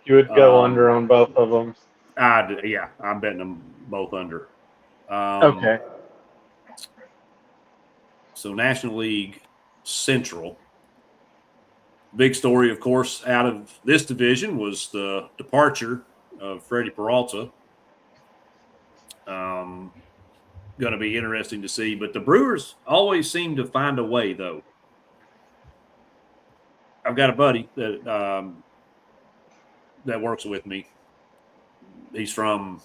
You would go under Um, on both of them. yeah, I'm betting them both under. Okay. So National League Central. Big story, of course, out of this division was the departure of Freddie Peralta. Going to be interesting to see. But the Brewers always seem to find a way, though. I've got a buddy that works with me. He's from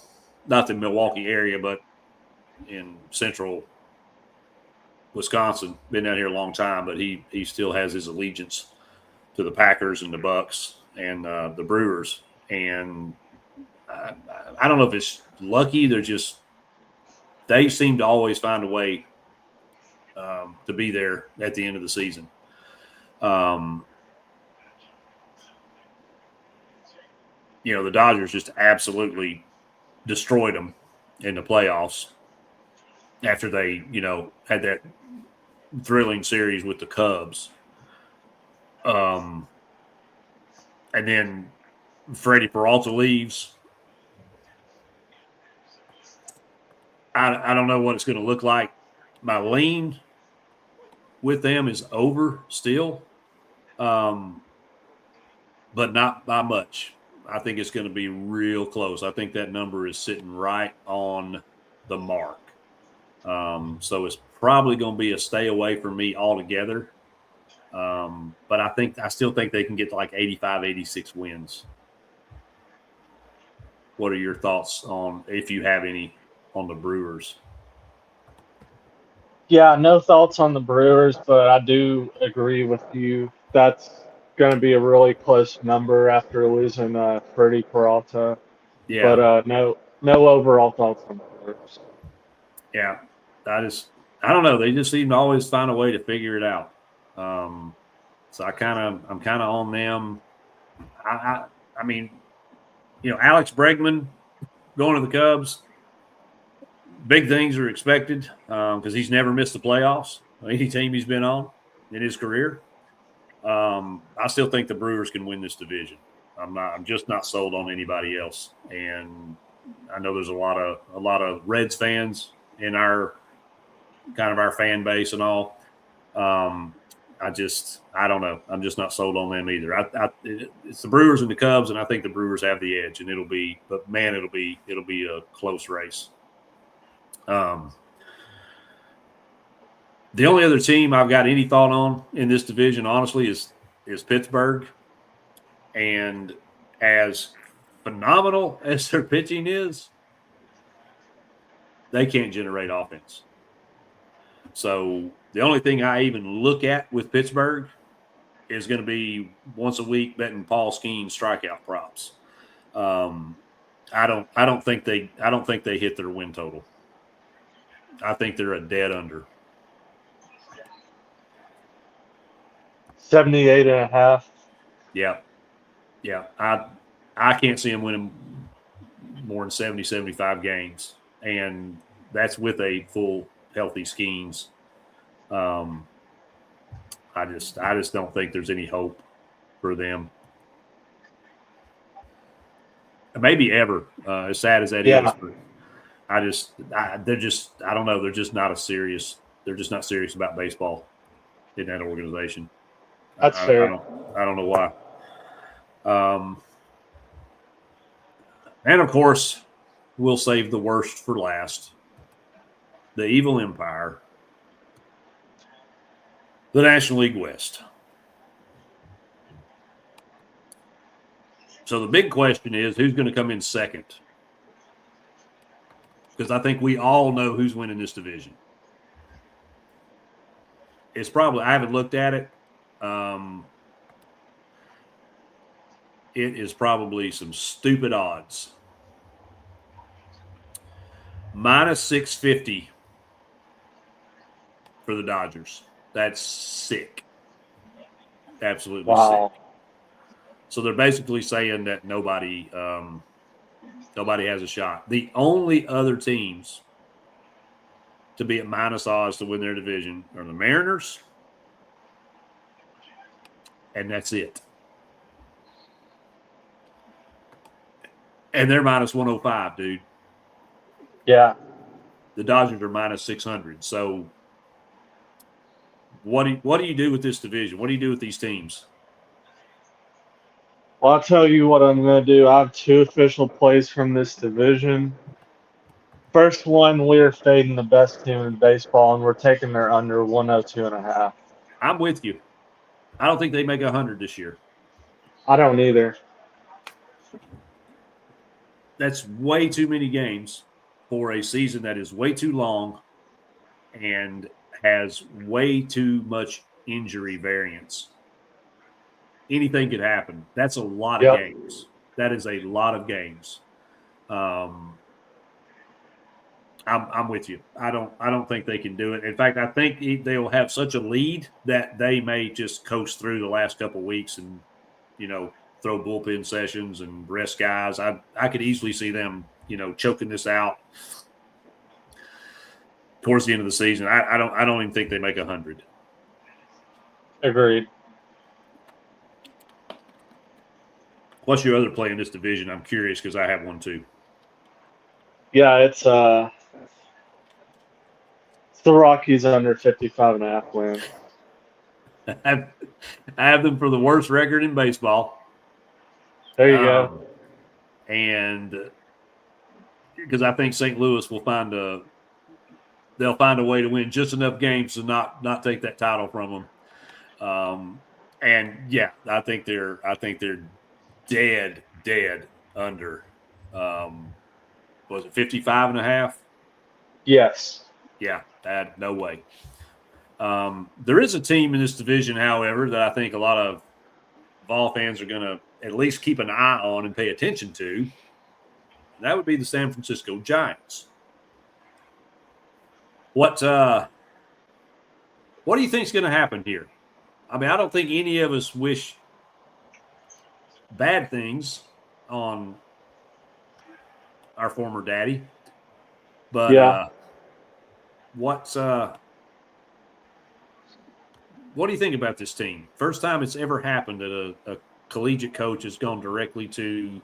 not the Milwaukee area, but in central Wisconsin. Been down here a long time, but he still has his allegiance to the Packers and the Bucks and the Brewers. And I don't know if it's lucky. They seem to always find a way to be there at the end of the season. The Dodgers just absolutely destroyed them in the playoffs after they, had that thrilling series with the Cubs. And then Freddie Peralta leaves. I don't know what it's going to look like. My lean with them is over still, but not by much. I think it's going to be real close. I think that number is sitting right on the mark. So it's probably going to be a stay away from me altogether. But I still think they can get to like 85, 86 wins. What are your thoughts on, if you have any, on the Brewers? Yeah, no thoughts on the Brewers, but I do agree with you. That's going to be a really close number after losing Freddie Peralta. Yeah, But no overall thoughts on the Brewers. yeah. I don't know. They just seem to always find a way to figure it out. So I'm kind of on them. I mean, Alex Bregman going to the Cubs. Big things are expected because he's never missed the playoffs. Any team he's been on in his career. I still think the Brewers can win this division. I'm just not sold on anybody else. And I know there's a lot of Reds fans in our fan base and all. I don't know. I'm just not sold on them either. It's the Brewers and the Cubs, and I think the Brewers have the edge, and it'll be a close race. The only other team I've got any thought on in this division, honestly, is Pittsburgh. And as phenomenal as their pitching is, they can't generate offense. So the only thing I even look at with Pittsburgh is going to be once a week betting Paul Skeens strikeout props. I don't think they hit their win total. I think they're a dead under. 78.5. Yeah. Yeah. I can't see them winning more than 70, 75 games. And that's with a full healthy Skeens. Um, I just don't think there's any hope for them. Maybe ever, as sad as that is. But I don't know. They're just not they're just not serious about baseball in that organization. That's fair. I don't know why. And of course, we'll save the worst for last. The Evil Empire, the National League West. So the big question is, who's going to come in second? Because I think we all know who's winning this division. It's probably, I haven't looked at it. It is probably some stupid odds. Minus 650 for the Dodgers. That's sick. Absolutely sick. So they're basically saying that nobody has a shot. The only other teams to be at minus odds to win their division are the Mariners, and that's it. And they're minus 105, dude. Yeah. The Dodgers are minus 600. So what do you do with this division? What do you do with these teams? Well, I'll tell you what I'm going to do. I have 2 official plays from this division. First one, we're fading the best team in baseball, and we're taking their under 102.5. I'm with you. I don't think they make 100 this year. I don't either. That's way too many games for a season that is way too long and has way too much injury variance. Anything could happen. That's a lot of games. That is a lot of games. I'm with you. I don't think they can do it. In fact, I think they'll have such a lead that they may just coast through the last couple of weeks and, throw bullpen sessions and rest guys. I could easily see them, choking this out towards the end of the season. I don't even think they make 100. Agreed. What's your other play in this division? I'm curious because I have one too. Yeah, it's the Rockies under 55.5 wins. I have them for the worst record in baseball. There you go. And because I think St. Louis will they'll find a way to win just enough games to not take that title from them. And yeah, I think they're dead under. Was it 55.5? Yes. Yeah, no way. There is a team in this division, however, that I think a lot of Vol fans are going to at least keep an eye on and pay attention to. That would be the San Francisco Giants. What do you think is going to happen here? I mean, I don't think any of us wish bad things on our former daddy. But yeah. What do you think about this team? First time it's ever happened that a collegiate coach has gone directly to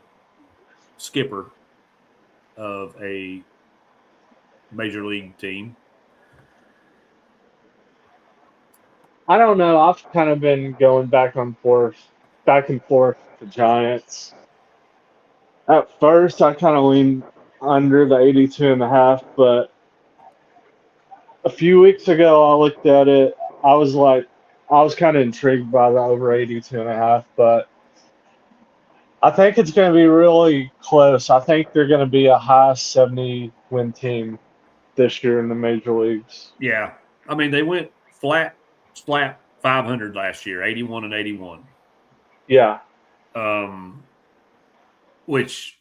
skipper of a major league team. I don't know. I've kind of been going back and forth the Giants. At first, I kind of leaned under the 82.5, but a few weeks ago, I looked at it. I was kind of intrigued by the over 82.5, but I think it's going to be really close. I think they're going to be a high 70 win team this year in the major leagues. Yeah. I mean, they went flat 500 last year, 81-81. Yeah. Which,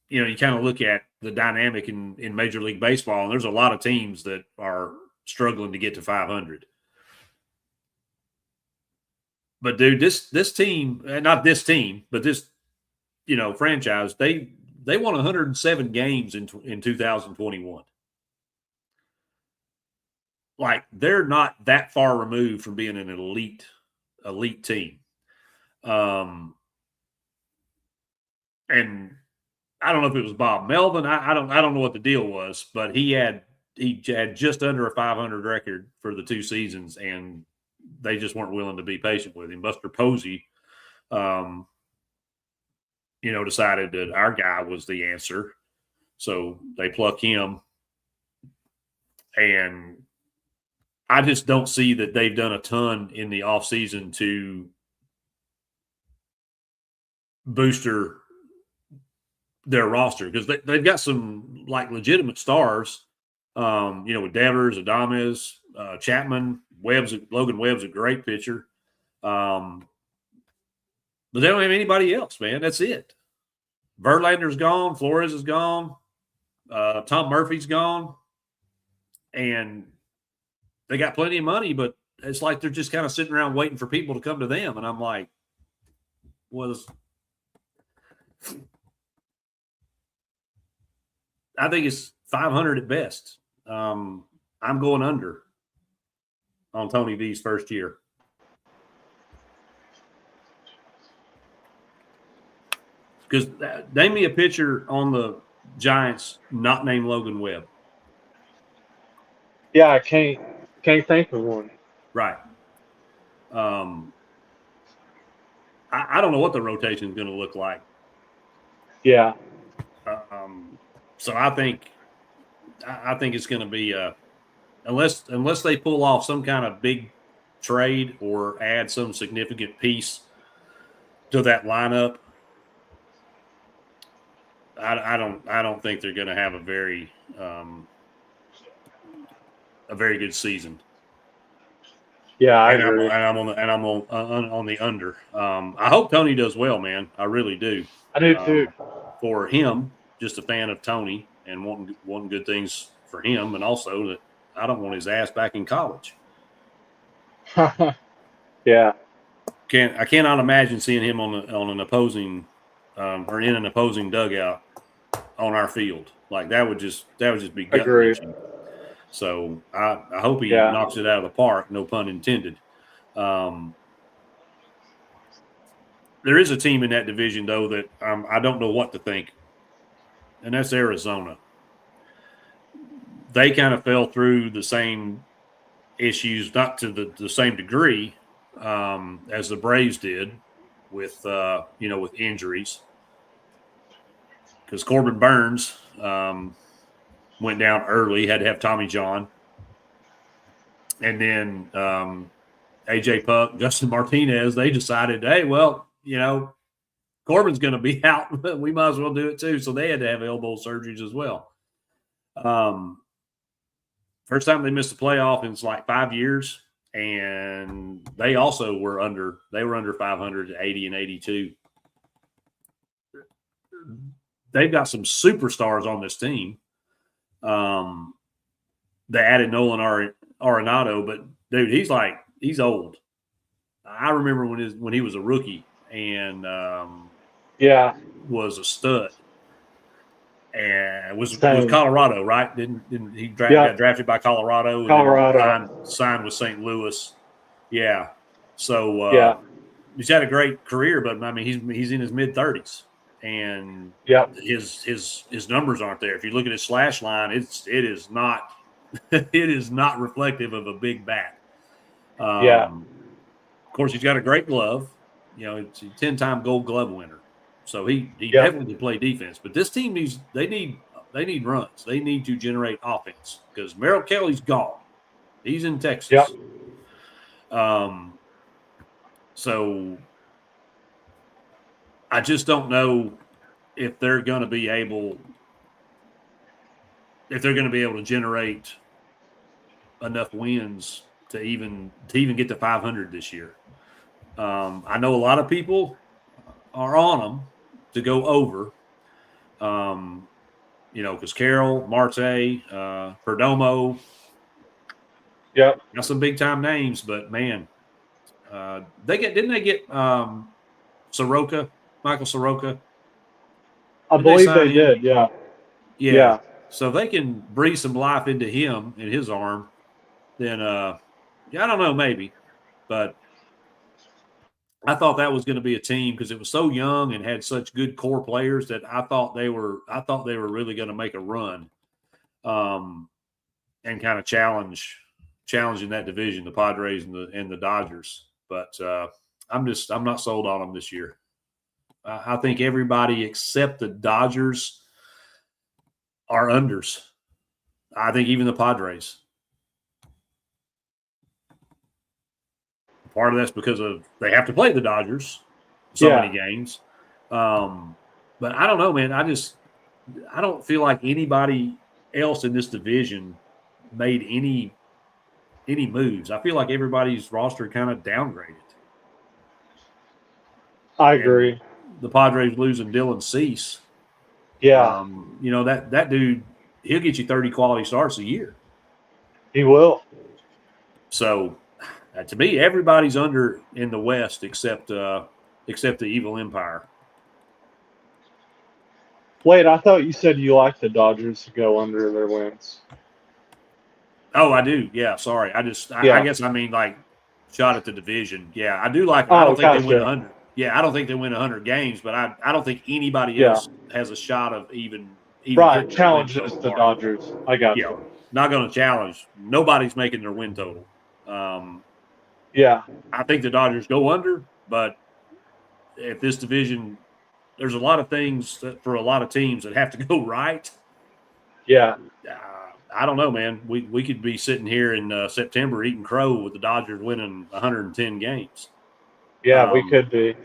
you kind of look at the dynamic in Major League Baseball, and there's a lot of teams that are struggling to get to 500. But dude, this team, not this team, but this, franchise, they won 107 games in 2021. like they're not that far removed from being an elite team. And I don't know if it was Bob Melvin. I don't know what the deal was, but he had just under a 500 record for the 2 seasons, and they just weren't willing to be patient with him. Buster Posey, decided that our guy was the answer, so they pluck him. And I just don't see that they've done a ton in the offseason to booster their roster, because they've got some like legitimate stars, with Devers, Adames, Chapman, Logan Webb's a great pitcher. But they don't have anybody else, man. That's it. Verlander's gone. Flores is gone. Tom Murphy's gone. And they got plenty of money, but it's like they're just kind of sitting around waiting for people to come to them. And I'm like, I think it's 500 at best. I'm going under on Tony V's first year. Because name me a pitcher on the Giants not named Logan Webb. Yeah, I can't think of one. Right. I don't know what the rotation is going to look like. Yeah. So I think it's going to be unless they pull off some kind of big trade or add some significant piece to that lineup. I don't think they're going to have a very good season. Yeah, I agree. I'm on the under. I hope Tony does well, man. I really do. I do too. For him, just a fan of Tony and wanting good things for him, and also that I don't want his ass back in college. Yeah. I cannot imagine seeing him on an opposing or in an opposing dugout on our field. Like that would just be gut-wrenching. So I hope he knocks it out of the park, no pun intended. There is a team in that division, though, that I don't know what to think, and that's Arizona. They kind of fell through the same issues, not to the same degree as the Braves did with injuries. Because Corbin Burns went down early, had to have Tommy John. And then A.J. Puck, Justin Martinez, they decided, hey, well, Corbin's going to be out. We might as well do it too. So they had to have elbow surgeries as well. First time they missed the playoff in like 5 years. And they also were under 500 at 80 and 82. They've got some superstars on this team. They added Nolan Arenado, but dude, he's old. I remember when he was a rookie and was a stud, and was Colorado, right? Didn't he got drafted by Colorado? And signed with St. Louis. Yeah. So he's had a great career, but I mean he's in his mid-30s. And his numbers aren't there. If you look at his slash line, it is not reflective of a big bat. Of course, he's got a great glove. It's a 10-time Gold Glove winner, so he definitely can play defense. But this team need runs. They need to generate offense because Merrill Kelly's gone. He's in Texas. So I just don't know if they're going to be able to generate enough wins to even get to 500 this year. I know a lot of people are on them to go over. Because Carroll, Marte, Perdomo, got some big time names, but man, didn't they get Soroka? Michael Soroka. I believe they did, yeah. So they can breathe some life into him and his arm. then yeah, I don't know, maybe, but I thought that was going to be a team because it was so young and had such good core players that I thought they were really going to make a run, and kind of challenging that division, the Padres and the Dodgers. But I'm not sold on them this year. I think everybody except the Dodgers are unders. I think even the Padres. Part of that's because they have to play the Dodgers so many games. But I don't know, man. I don't feel like anybody else in this division made any moves. I feel like everybody's roster kind of downgraded. I agree. And the Padres losing Dylan Cease. Yeah. You know, that dude, he'll get you 30 quality starts a year. He will. So to me, everybody's under in the West except the Evil Empire. Wait, I thought you said you liked the Dodgers to go under their wins. Oh, I do. Yeah, sorry. I guess I mean like shot at the division. Yeah, I do like. I don't think they win 100. Yeah, I don't think they win 100 games, but I don't think anybody else has a shot of even right. Challenges the Dodgers. I got you. Not going to challenge. Nobody's making their win total. Yeah. I think the Dodgers go under, but if this division, there's a lot of things for a lot of teams that have to go right. Yeah. I don't know, man. We could be sitting here in September eating crow with the Dodgers winning 110 games. Yeah, we could be.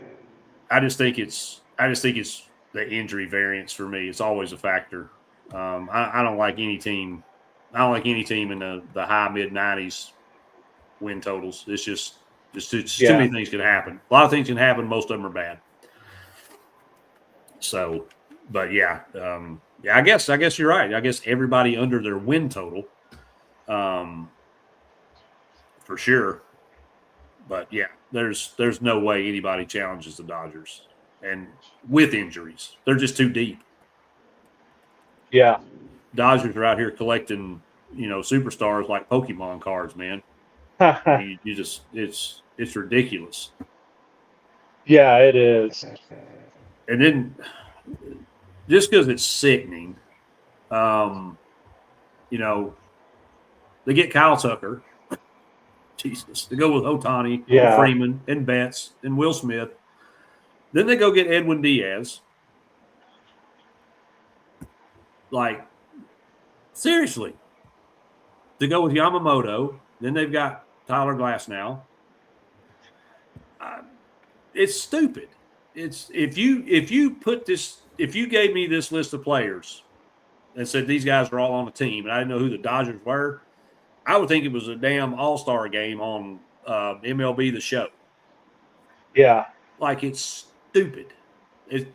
I just think it's the injury variance for me. It's always a factor. I don't like any team. I don't like any team in the high mid-90s win totals. It's just too many things can happen. A lot of things can happen. Most of them are bad. So, but yeah, I guess you're right. I guess everybody under their win total, for sure. But yeah, there's no way anybody challenges the Dodgers, and with injuries, they're just too deep. Yeah, Dodgers are out here collecting, superstars like Pokemon cards, man. you just it's ridiculous. Yeah, it is. And then just because it's sickening, they get Kyle Tucker. Jesus, to go with Ohtani, Freeman, and Betts, and Will Smith. Then they go get Edwin Diaz. Like, seriously. To go with Yamamoto. Then they've got Tyler Glasnow. It's stupid. It's if you gave me this list of players and said these guys are all on the team, and I didn't know who the Dodgers were, I would think it was a damn all-star game on MLB The Show. Yeah. Like, it's stupid. It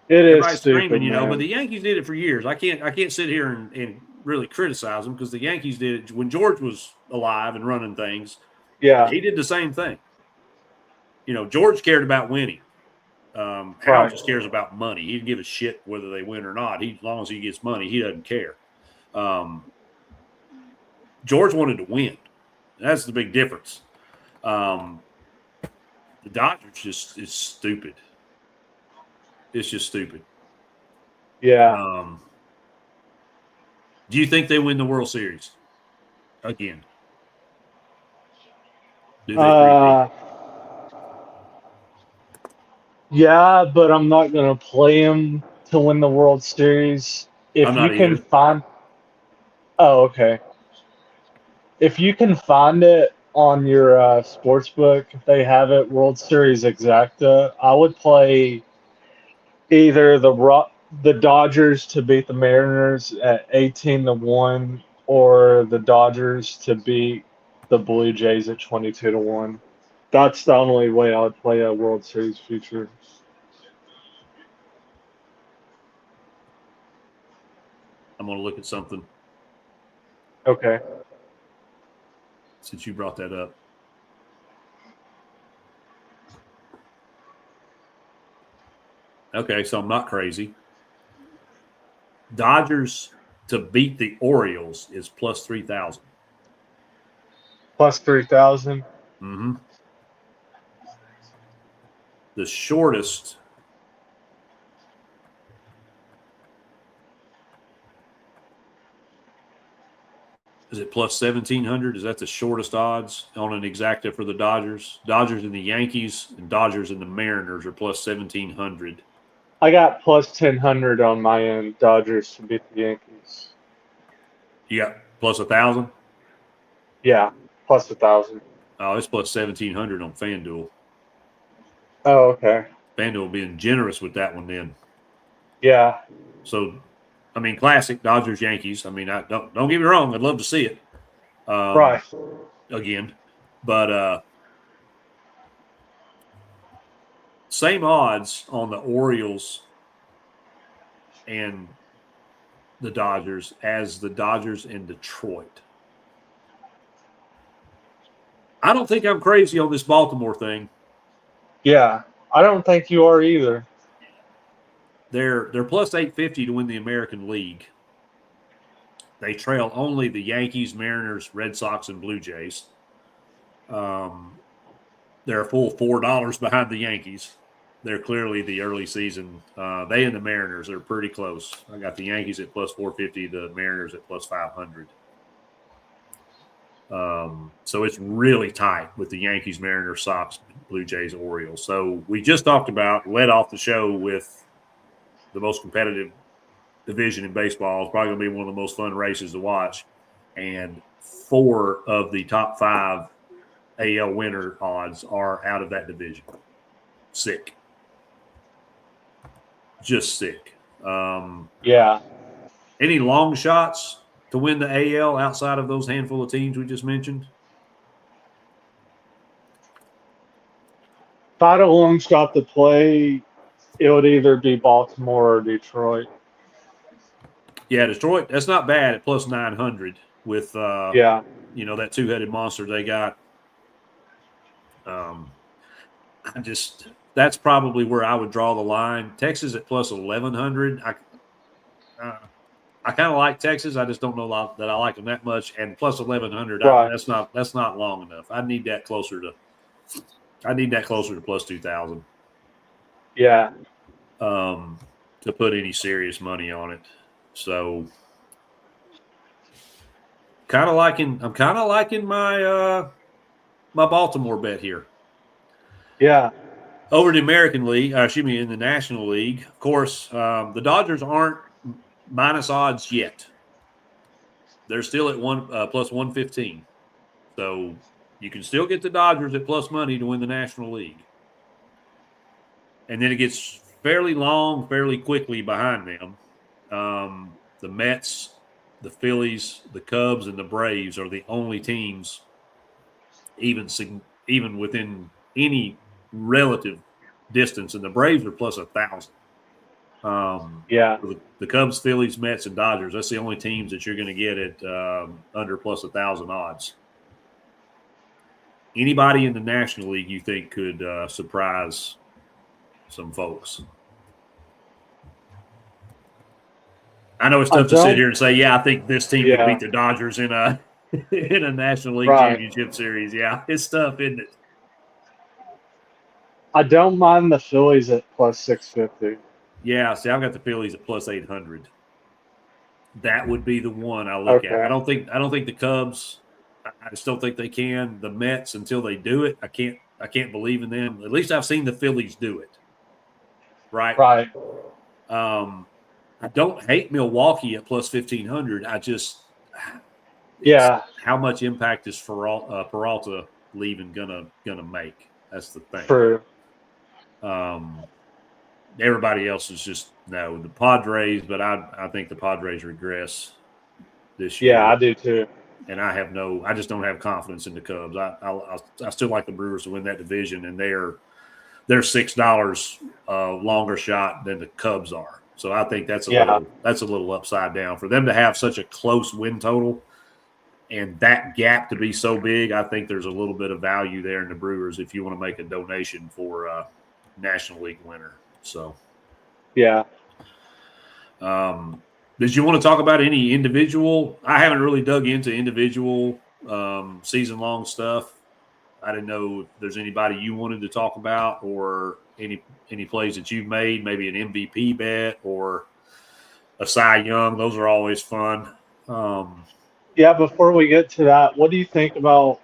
is stupid, screaming, but the Yankees did it for years. I can't sit here and really criticize them because the Yankees did it when George was alive and running things. Yeah. He did the same thing. George cared about winning. Hal just cares about money. He didn't give a shit whether they win or not. As long as he gets money, he doesn't care. George wanted to win. That's the big difference. The Dodgers is stupid. It's just stupid. Yeah. Do you think they win the World Series again? Do they yeah, but I'm not going to play him to win the World Series. If you can find – oh, okay. If you can find it on your sports book, if they have it, World Series Exacta, I would play either the Dodgers to beat the Mariners at 18-1 or the Dodgers to beat the Blue Jays at 22-1. That's the only way I would play a World Series future. I'm going to look at something. Okay. Since you brought that up. Okay, so I'm not crazy. Dodgers to beat the Orioles is plus 3,000. Plus 3,000. Mm-hmm. The shortest is it plus 1,700? Is that the shortest odds on an exacta for the Dodgers? Dodgers and the Yankees and Dodgers and the Mariners are plus 1,700. I got plus 1,000 on my end. Dodgers to beat the Yankees. You got plus 1,000? Yeah, plus 1,000. Oh, it's plus 1,700 on FanDuel. Oh, okay. FanDuel being generous with that one then. Yeah. So, I mean, classic Dodgers Yankees. I mean, don't get me wrong. I'd love to see it Right. again, but same odds on the Orioles and the Dodgers as the Dodgers in Detroit. I don't think I'm crazy on this Baltimore thing. Yeah, I don't think you are either. They're plus 850 to win the American League. They trail only the Yankees, Mariners, Red Sox, and Blue Jays. They're a full $4 behind the Yankees. They're clearly the early season. They and the Mariners are pretty close. I got the Yankees at plus 450, the Mariners at plus 500. So it's really tight with the Yankees, Mariners, Sox, Blue Jays, Orioles. So we just talked about, led off the show with the most competitive division in baseball. It's probably going to be one of the most fun races to watch. And 4 of the top 5 AL winner odds are out of that division. Sick. Just sick. Yeah. Any long shots to win the AL outside of those handful of teams we just mentioned? If I had a long shot to play, it would either be Baltimore or Detroit. Yeah, Detroit, that's not bad at plus 900 with, Yeah. that two-headed monster they got. That's probably where I would draw the line. Texas at plus 1,100. I kind of like Texas. I just don't know that I like them that much. And plus 1,100, Right. that's not long enough. I need that closer to plus 2,000. Yeah. To put any serious money on it. So I'm kind of liking my my Baltimore bet here. Yeah. Over the American League, in the National League, of course, the Dodgers aren't minus odds yet. They're still at plus 115. So you can still get the Dodgers at plus money to win the National League. And then it gets fairly long, fairly quickly behind them. The Mets, the Phillies, the Cubs, and the Braves are the only teams even within any relative distance, and the Braves are plus 1,000. Yeah. The Cubs, Phillies, Mets, and Dodgers, that's the only teams that you're going to get at under plus 1,000 odds. Anybody in the National League you think could surprise some folks? I know it's tough to sit here and say, yeah, I think this team could beat the Dodgers in a in a National League Championship Series. Yeah, it's tough, isn't it? I don't mind the Phillies at plus 650. Yeah, see, I've got the Phillies at plus 800. That would be the one I look at. I don't think the Cubs. I just don't think they can. The Mets, until they do it, I can't believe in them. At least I've seen the Phillies do it. Right. Right. I don't hate Milwaukee at plus 1,500. How much impact is Peralta leaving gonna make? That's the thing. True. Everybody else is just the Padres, but I think the Padres regress this year. Yeah, I do too. And I just don't have confidence in the Cubs. I still like the Brewers to win that division, and they're $6 longer shot than the Cubs are. So I think that's a little upside down for them to have such a close win total, and that gap to be so big. I think there's a little bit of value there in the Brewers if you want to make a donation for a National League winner. So, yeah. Did you want to talk about any individual? I haven't really dug into individual season-long stuff. I didn't know if there's anybody you wanted to talk about or any plays that you've made, maybe an MVP bet or a Cy Young. Those are always fun. Yeah, before we get to that, what do you think about?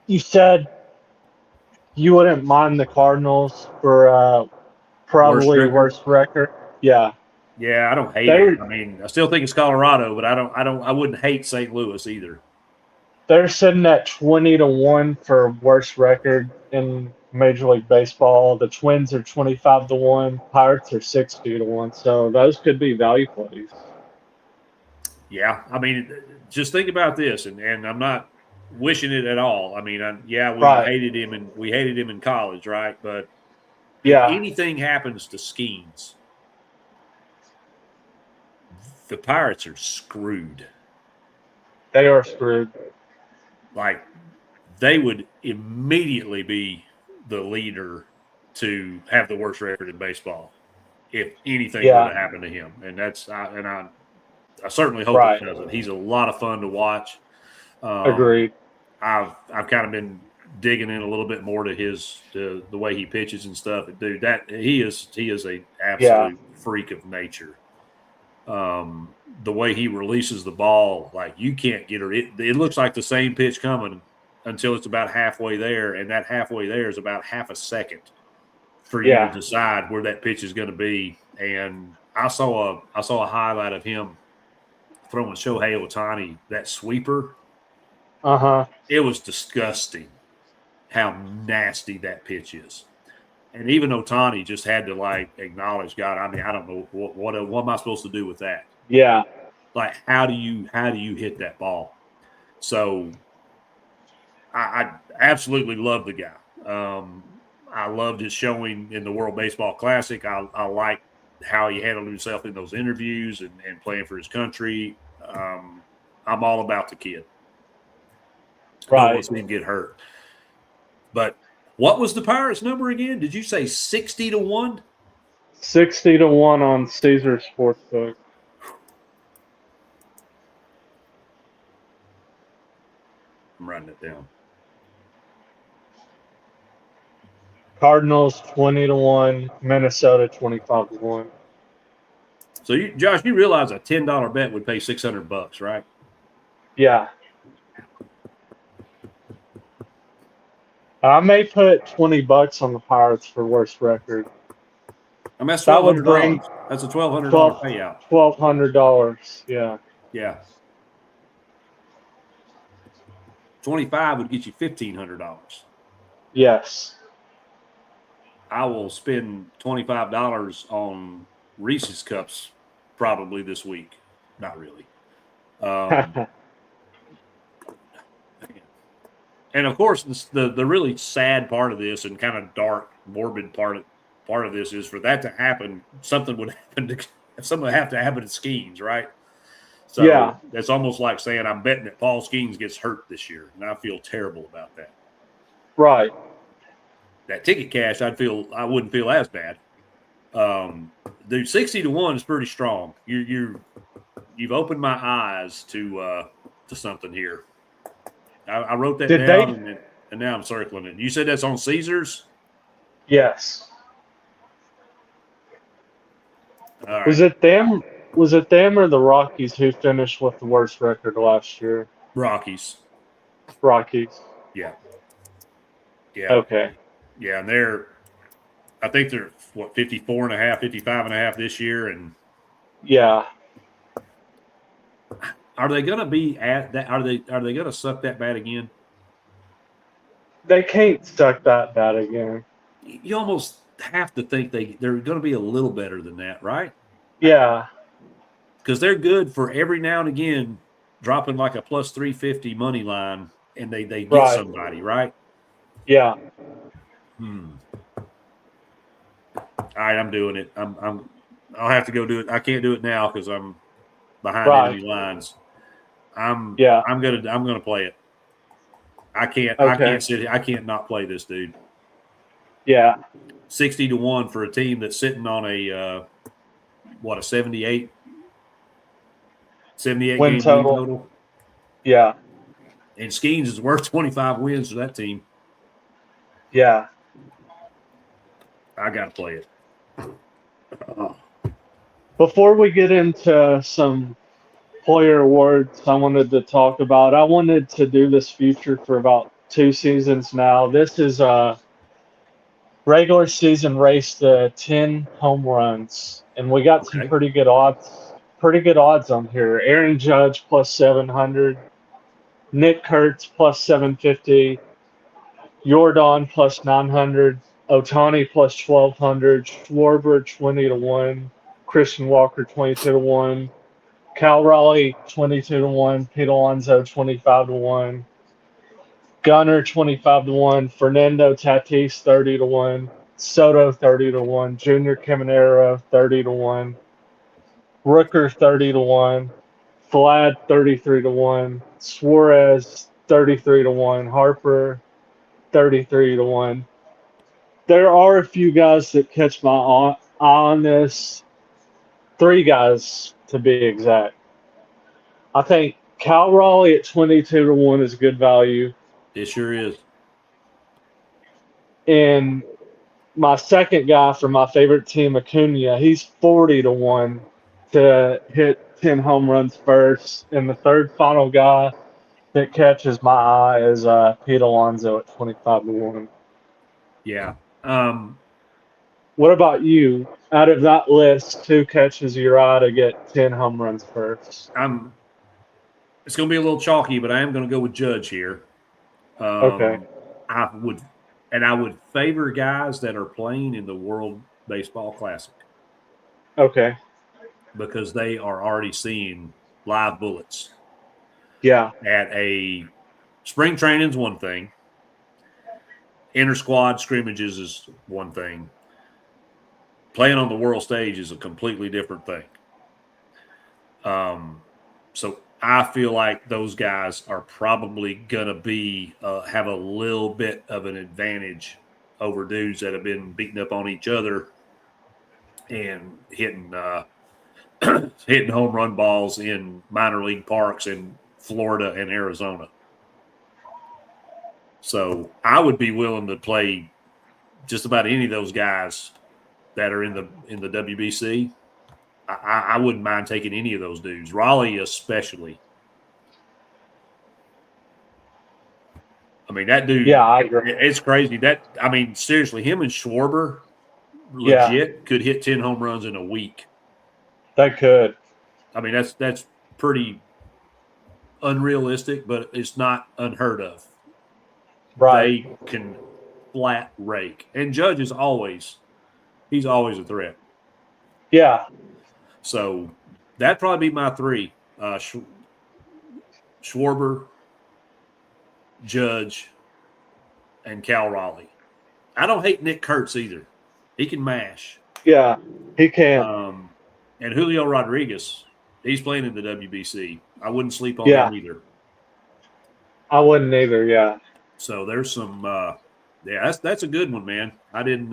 You said you wouldn't mind the Cardinals for Worst probably record? worst record. Yeah, Yeah, I don't hate it. they're I mean, I still think it's Colorado, but I wouldn't hate St. Louis either. they're sitting at 20-1 for worst record in Major League Baseball. The Twins are 25-1. Pirates are 60-1. So those could be value plays. Yeah, I mean, just think about this, and I'm not wishing it at all. I mean, Right. we hated him in college, right? But if Yeah, anything happens to Skeens, the Pirates are screwed. they are screwed. Like they would immediately be the leader to have the worst record in baseball if anything were Yeah, to happen to him, and I certainly hope it right. doesn't. He's a lot of fun to watch. Um, Agreed. I've kind of been digging in a little bit more to the way he pitches and stuff. Dude, that he is a Yeah, absolute freak of nature. The way he releases the ball, like you can't get her. It looks like the same pitch coming until it's about halfway there, and that halfway there is about half a second for you to yeah. decide where that pitch is going to be. And I saw a highlight of him throwing Shohei Ohtani that sweeper. Uh-huh. It was disgusting how nasty that pitch is. And even Ohtani just had to like acknowledge, God, I mean, I don't know what am I supposed to do with that? Yeah. Like, how do you hit that ball? So I absolutely love the guy. I loved his showing in the World Baseball Classic. I like how he handled himself in those interviews and playing for his country. I'm all about the kid. I don't want Right. to see him get hurt. But what was the Pirates' number again? Did you say 60-1? 60-1 on Caesar Sportsbook. I'm writing it down. Cardinals 20-1. Minnesota 25-1. So, Josh, you realize a $10 bet would pay $600, right? Yeah. I may put $20 on the Pirates for worst record. I mean, that's That would bring $1,200. That's a $1,200 payout. $1,200. Yeah. Yeah. 25 would get you $1,500. Yes. I will spend $25 on Reese's Cups probably this week. Not really. And of course, the really sad part of this and kind of dark, morbid part of this is for that to happen, something would have to happen to Skeens, right? So Yeah. that's almost like saying I'm betting that Paul Skeens gets hurt this year, and I feel terrible about that. Right. That ticket cash, I wouldn't feel as bad. Dude, 60-1 is pretty strong. You've opened my eyes to something here. I wrote that Did down, and now I'm circling it. You said that's on Caesars? Yes. All right. Was it them or the Rockies who finished with the worst record last year? Rockies. Rockies. Yeah. Yeah. Okay. Yeah, and I think they're 54.5, 55.5 this year, and Yeah. are they going to be at that? Are they going to suck that bad again? They can't suck that bad again. You almost have to think they're going to be a little better than that, right? Yeah. Because they're good for every now and again dropping like a plus 350 money line, and they get Right. somebody, right? Yeah. All right, I'm doing it. I'll have to go do it. I can't do it now because I'm behind Right. enemy lines. I'm Yeah. gonna play it. I can't sit here. I can't not play this, dude. Yeah. 60-1 for a team that's sitting on a 78 Win game total. win total. Yeah. And Skeens is worth 25 wins for that team. Yeah. I got to play it. Before we get into some player awards I wanted to talk about, I wanted to do this feature for about 2 seasons now. This is a regular season race to 10 home runs, and we got some Okay. pretty good odds. Pretty good odds on here. Aaron Judge plus 700, Nick Kurtz plus 750, Jordan plus 900, Otani plus 1200, Schwarber 20 to 1, Christian Walker 22 to 1, Cal Raleigh 22 to 1, Pete Alonso 25 to 1, Gunner 25 to 1, Fernando Tatis 30 to 1, Soto 30 to 1, Junior Caminero 30 to 1, Rooker 30 to 1, Vlad 33 to 1, Suarez 33 to 1, Harper 33 to 1. There are a few guys that catch my eye on this. 3 guys to be exact. I think Cal Raleigh at 22 to 1 is good value. It sure is. And my second guy for my favorite team, Acuna, he's 40 to 1 to hit 10 home runs first. And the third final guy that catches my eye is Pete Alonso at 25 to 1. Yeah. What about you? Out of that list, who catches your eye to get 10 home runs first? It's going to be a little chalky, but I am going to go with Judge here. Okay. I would favor guys that are playing in the World Baseball Classic Okay. because they are already seeing live bullets. Yeah. At a spring training is one thing. Inter squad scrimmages is one thing. Playing on the world stage is a completely different thing. So I feel like those guys are probably going to be have a little bit of an advantage over dudes that have been beating up on each other and hitting hitting home run balls in minor league parks in Florida and Arizona. So I would be willing to play just about any of those guys that are in the WBC. I wouldn't mind taking any of those dudes. Raleigh especially. I mean, that dude. Yeah, I agree. It's crazy. Seriously, him and Schwarber legit could hit 10 home runs in a week. That could. I mean, that's pretty unrealistic, but it's not unheard of. Right. They can flat rake. And Judge is he's always a threat. Yeah. So that'd probably be my 3. Schwarber, Judge, and Cal Raleigh. I don't hate Nick Kurtz either. He can mash. Yeah, he can. And Julio Rodriguez, he's playing in the WBC. I wouldn't sleep on him either. I wouldn't either, yeah. So there's some that's a good one, man. I didn't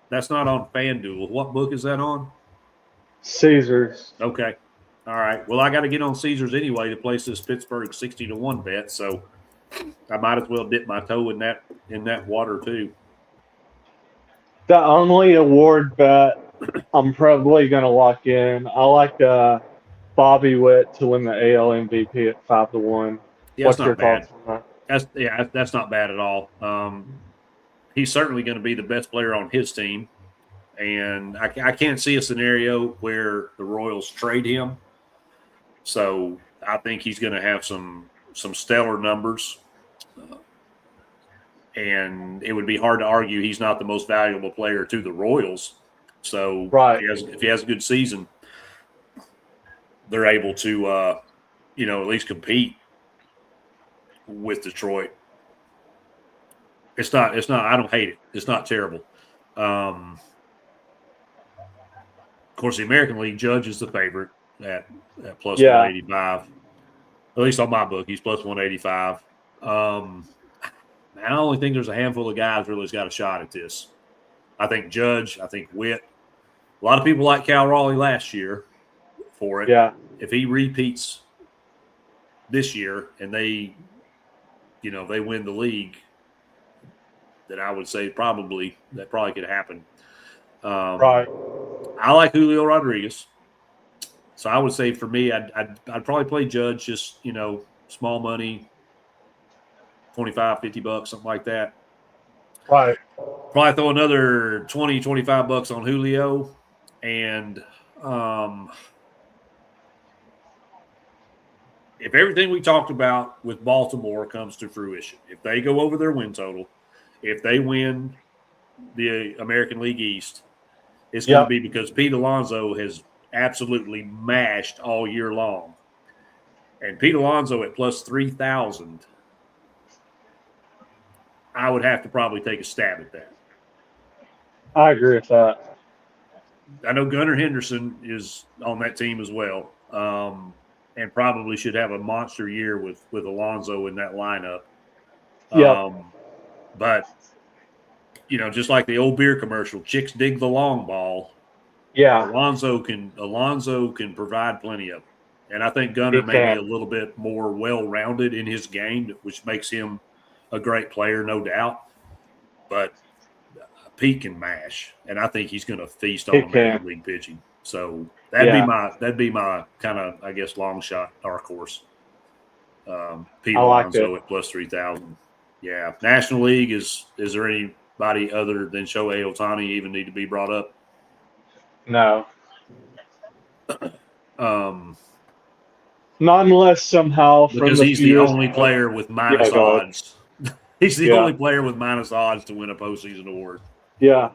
that's not on FanDuel. What book is that on? Caesars. Okay. All right. Well, I got to get on Caesars anyway to place this Pittsburgh 60-1 bet, so I might as well dip my toe in that water too. The only award bet I'm probably going to lock in, I like Bobby Witt to win the AL MVP at 5-1. Yeah, What's your thoughts on that? That's not bad at all. He's certainly going to be the best player on his team, and I can't see a scenario where the Royals trade him. So I think he's going to have some stellar numbers, and it would be hard to argue he's not the most valuable player to the Royals. So right. if he has a good season, they're able to at least compete with Detroit. It's not. I don't hate it. It's not terrible. Of course, the American League Judge is the favorite at plus 185. At least on my book, he's plus 185. I only think there's a handful of guys really's got a shot at this. I think Judge. I think Witt. A lot of people like Cal Raleigh last year for it. Yeah. If he repeats this year and they win the league, then I would say that probably could happen. Right. I like Julio Rodriguez. So I would say for me, I'd probably play Judge, just, small money, 25, $50, something like that. Right. Probably throw another 20, $25 on Julio. And if everything we talked about with Baltimore comes to fruition, if they go over their win total, if they win the American League East, it's going to be because Pete Alonso has absolutely mashed all year long. And Pete Alonso at plus 3,000, I would have to probably take a stab at that. I agree with that. I know Gunnar Henderson is on that team as well, and probably should have a monster year with Alonso in that lineup. But, just like the old beer commercial, chicks dig the long ball. Yeah. Alonso can provide plenty of it. And I think Gunnar may be a little bit more well-rounded in his game, which makes him a great player, no doubt. But Pete can mash, and I think he's going to feast on American League pitching. So that'd be my kind of, I guess, long shot dark horse. Pete Alonso at plus 3,000. Yeah, National League is there anybody other than Shohei Ohtani even need to be brought up? No. Not unless somehow because he's the only player with minus odds. He's the only player with minus odds to win a postseason award. Yeah.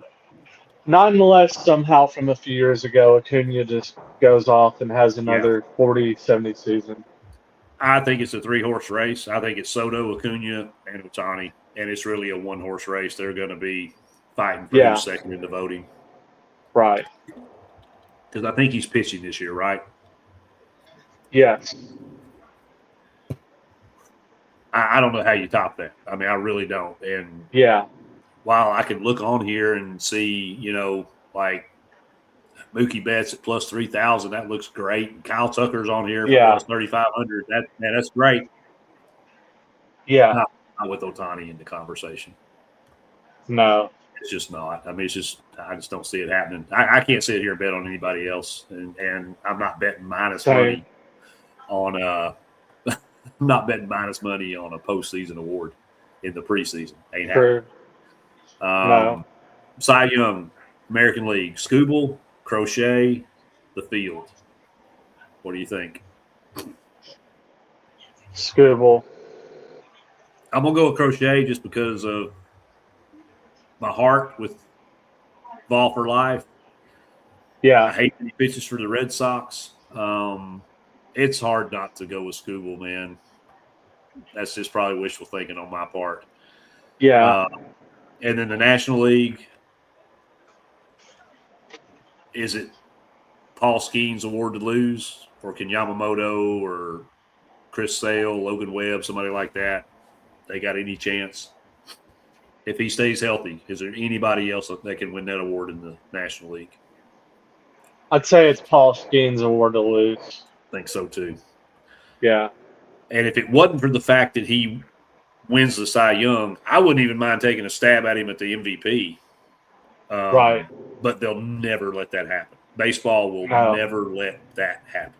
Not unless somehow from a few years ago, Acuna just goes off and has another 40-70 season. I think it's a 3-horse race. I think it's Soto, Acuna, and Ohtani, and it's really a 1-horse race. They're going to be fighting for who's second in the voting. Right. Because I think he's pitching this year, right? Yes. I don't know how you top that. I mean, I really don't. And while I can look on here and see, like Mookie Betts at plus 3,000, that looks great. And Kyle Tucker's on here for plus 3,500. That's great. Yeah. Not with Ohtani in the conversation. No. It's just not. I mean, I just don't see it happening. I can't sit here and bet on anybody else. And I'm not betting minus money on I'm not betting minus money on a postseason award in the preseason. Ain't happening. No. Cy Young, American League, Skubal, Crochet, the field. What do you think? Skubal. I'm going to go with Crochet just because of my heart with Ball for Life. Yeah. I hate that he pitches for the Red Sox. It's hard not to go with Skubal, man. That's just probably wishful thinking on my part. Yeah. And then the National League, is it Paul Skeens' award to lose, or can Yamamoto or Chris Sale, Logan Webb, somebody like that, they got any chance? If he stays healthy, is there anybody else that can win that award in the National League? I'd say it's Paul Skeens' award to lose. I think so too. Yeah. And if it wasn't for the fact that he wins the Cy Young, I wouldn't even mind taking a stab at him at the MVP. Right. But they'll never let that happen. Baseball will never let that happen.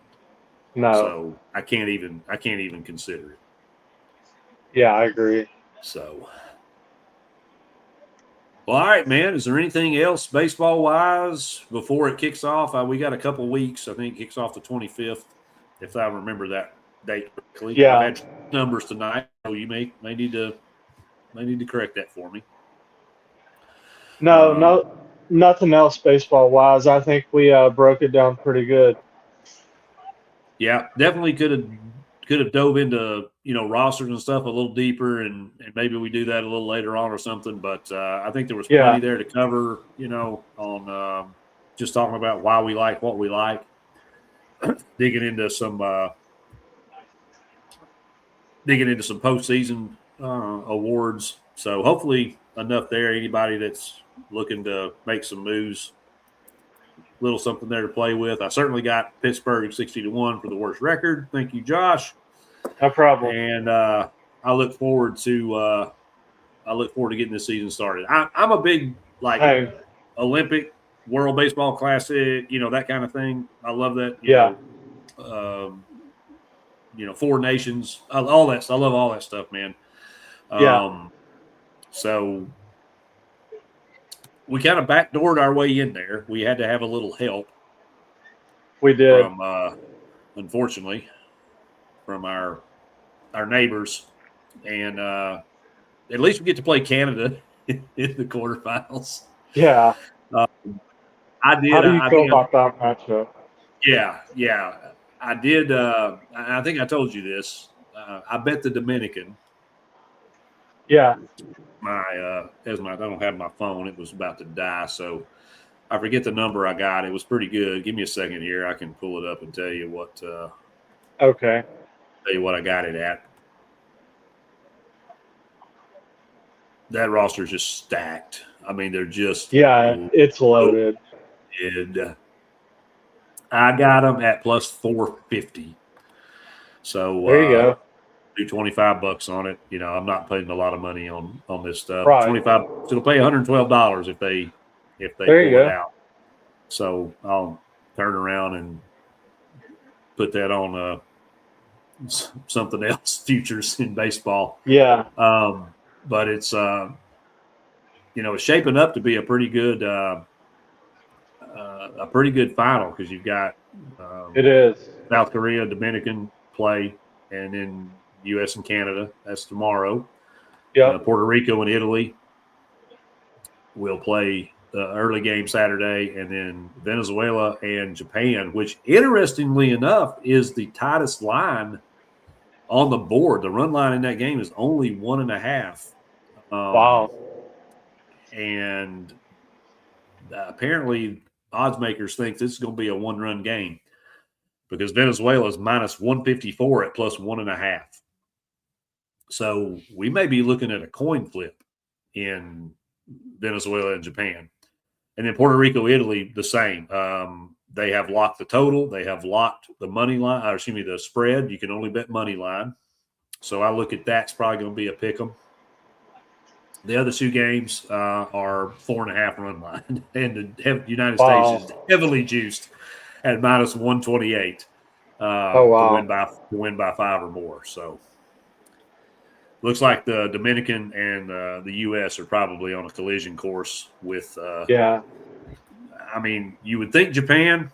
No. So I can't even consider it. Yeah, I agree. So, well, all right, man. Is there anything else baseball-wise before it kicks off? We got a couple weeks. I think it kicks off the 25th, if I remember that date correctly. Yeah. I've had numbers tonight, so you may need to correct that for me. No, nothing else baseball-wise. I think we broke it down pretty good. Yeah, definitely could have dove into rosters and stuff a little deeper, and maybe we do that a little later on or something. But I think there was plenty there to cover. On just talking about why we like what we like, digging into some postseason awards. So hopefully enough there. Anybody that's looking to make some moves, little something there to play with. I certainly got Pittsburgh 60-1 for the worst record. Thank you, Josh. No problem. And I look forward to getting this season started. I'm a big Hey, Olympic, World Baseball Classic, that kind of thing. I love that. yeah, Four nations, all that. I love all that stuff, man. yeah, So we kind of backdoored our way in there. We had to have a little help we did. from, unfortunately, from our neighbors, and at least we get to play Canada in the quarterfinals. Yeah. I How did. do you I feel think. about that matchup? Yeah. I did. I think I told you this. I bet the Dominican. Yeah. I don't have my phone. It was about to die, so I forget the number I got. It was pretty good. Give me a second here. I can pull it up and tell you what. Okay. Tell you what I got it at. That roster is just stacked. I mean, they're just Yeah, it's loaded. loaded. I got them at plus 450. There you So go. do $25 on it. I'm not putting a lot of money on this stuff. Right. 25. It'll pay $112 if they There you pull it go. out. So I'll turn around and put that on something else, futures in baseball. Yeah. But it's it's shaping up to be a pretty good final because you've got It is. South Korea, Dominican play, and then U.S. and Canada. That's tomorrow. Yep. Puerto Rico and Italy will play the early game Saturday, and then Venezuela and Japan, which interestingly enough is the tightest line on the board. The run line in that game is only 1.5. Wow. And apparently odds makers think this is going to be a one-run game because Venezuela is minus 154 at plus 1.5. So we may be looking at a coin flip in Venezuela and Japan. And then Puerto Rico, Italy, the same. They have locked the total. They have locked the money line, or excuse me, the spread. You can only bet money line. So I look at that's probably going to be a pick 'em. The other two games are 4.5 run line, and the United States is heavily juiced at minus 128 to win by 5 or more. So looks like the Dominican and the U.S. are probably on a collision course with. Yeah. I mean, you would think Japan,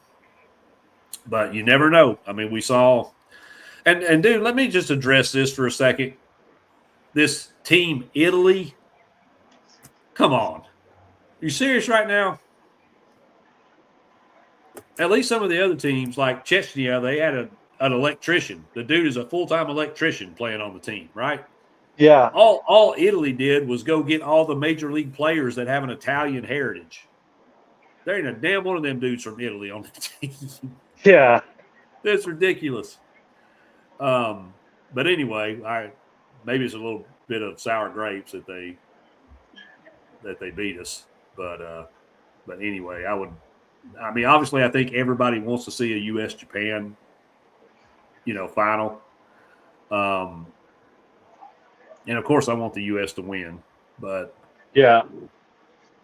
but you never know. I mean, we saw, and dude, let me just address this for a second. This team Italy. Come on. Are you serious right now? At least some of the other teams, like Chechnya, they had an electrician. The dude is a full-time electrician playing on the team, right? Yeah. All Italy did was go get all the major league players that have an Italian heritage. There ain't a damn one of them dudes from Italy on the team. Yeah. That's ridiculous. But anyway, maybe it's a little bit of sour grapes that they beat us. But anyway, obviously, I think everybody wants to see a U.S. Japan, final. And of course, I want the U.S. to win, but yeah,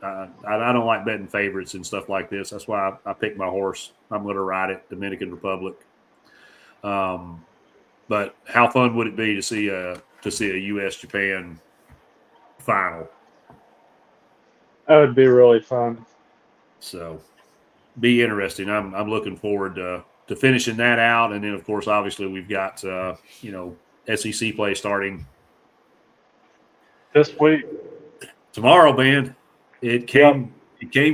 I don't like betting favorites and stuff like this. That's why I picked my horse. I'm going to ride it, Dominican Republic. But how fun would it be to see a U.S. Japan final? that would be really fun. So, be interesting. I'm looking forward to finishing that out, and then of course, obviously, we've got SEC play starting this week. Tomorrow, man. It came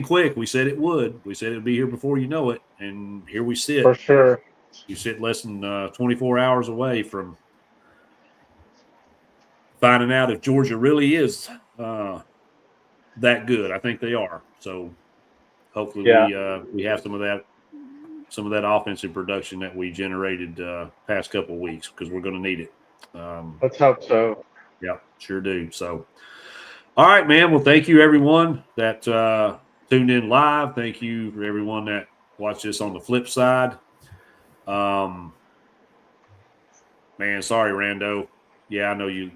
quick. We said it would. We said it would be here before you know it, and here we sit. For sure. You sit less than 24 hours away from finding out if Georgia really is that good. I think they are. So hopefully we have some of that offensive production that we generated past couple of weeks because we're going to need it. Let's hope so. Yeah, sure do. So, all right, man. Well, thank you everyone that tuned in live. Thank you for everyone that watched this on the flip side. Man, Man, sorry, Rando. Yeah, I know you.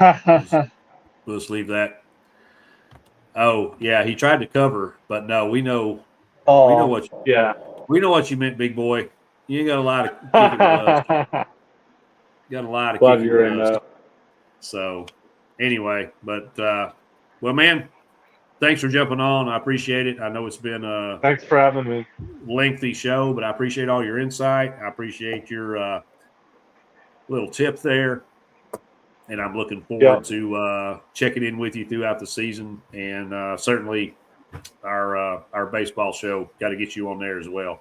We'll just leave that. Oh, yeah, he tried to cover, but no, we know Oh, what yeah. we know what you meant, big boy. You ain't got a lie to kick it with us. You got a lie to kick Love it you, with us. Rando. So, anyway, but well, man, thanks for jumping on. I appreciate it. I know it's been a Thanks for having me. lengthy show, but I appreciate all your insight. I appreciate your little tip there. And I'm looking forward Yep. to checking in with you throughout the season, and certainly our baseball show. Got to get you on there as well.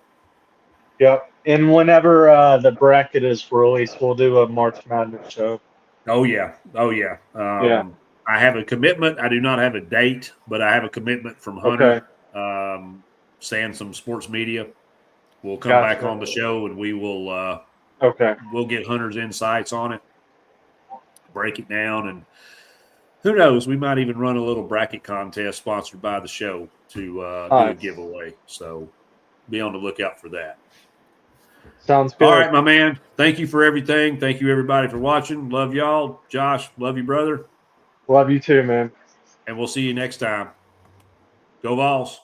Yep. And whenever the bracket is released, we'll do a March Madness show. Oh yeah. Yeah. I have a commitment. I do not have a date, but I have a commitment from Hunter, Sansom Sports Media. We'll come back on the show and we will we'll get Hunter's insights on it, break it down, and who knows, we might even run a little bracket contest sponsored by the show to do a giveaway. So be on the lookout for that. Sounds good. All right, my man. Thank you for everything. Thank you, everybody, for watching. Love y'all. Josh, love you, brother. Love you too, man. And we'll see you next time. Go Vols.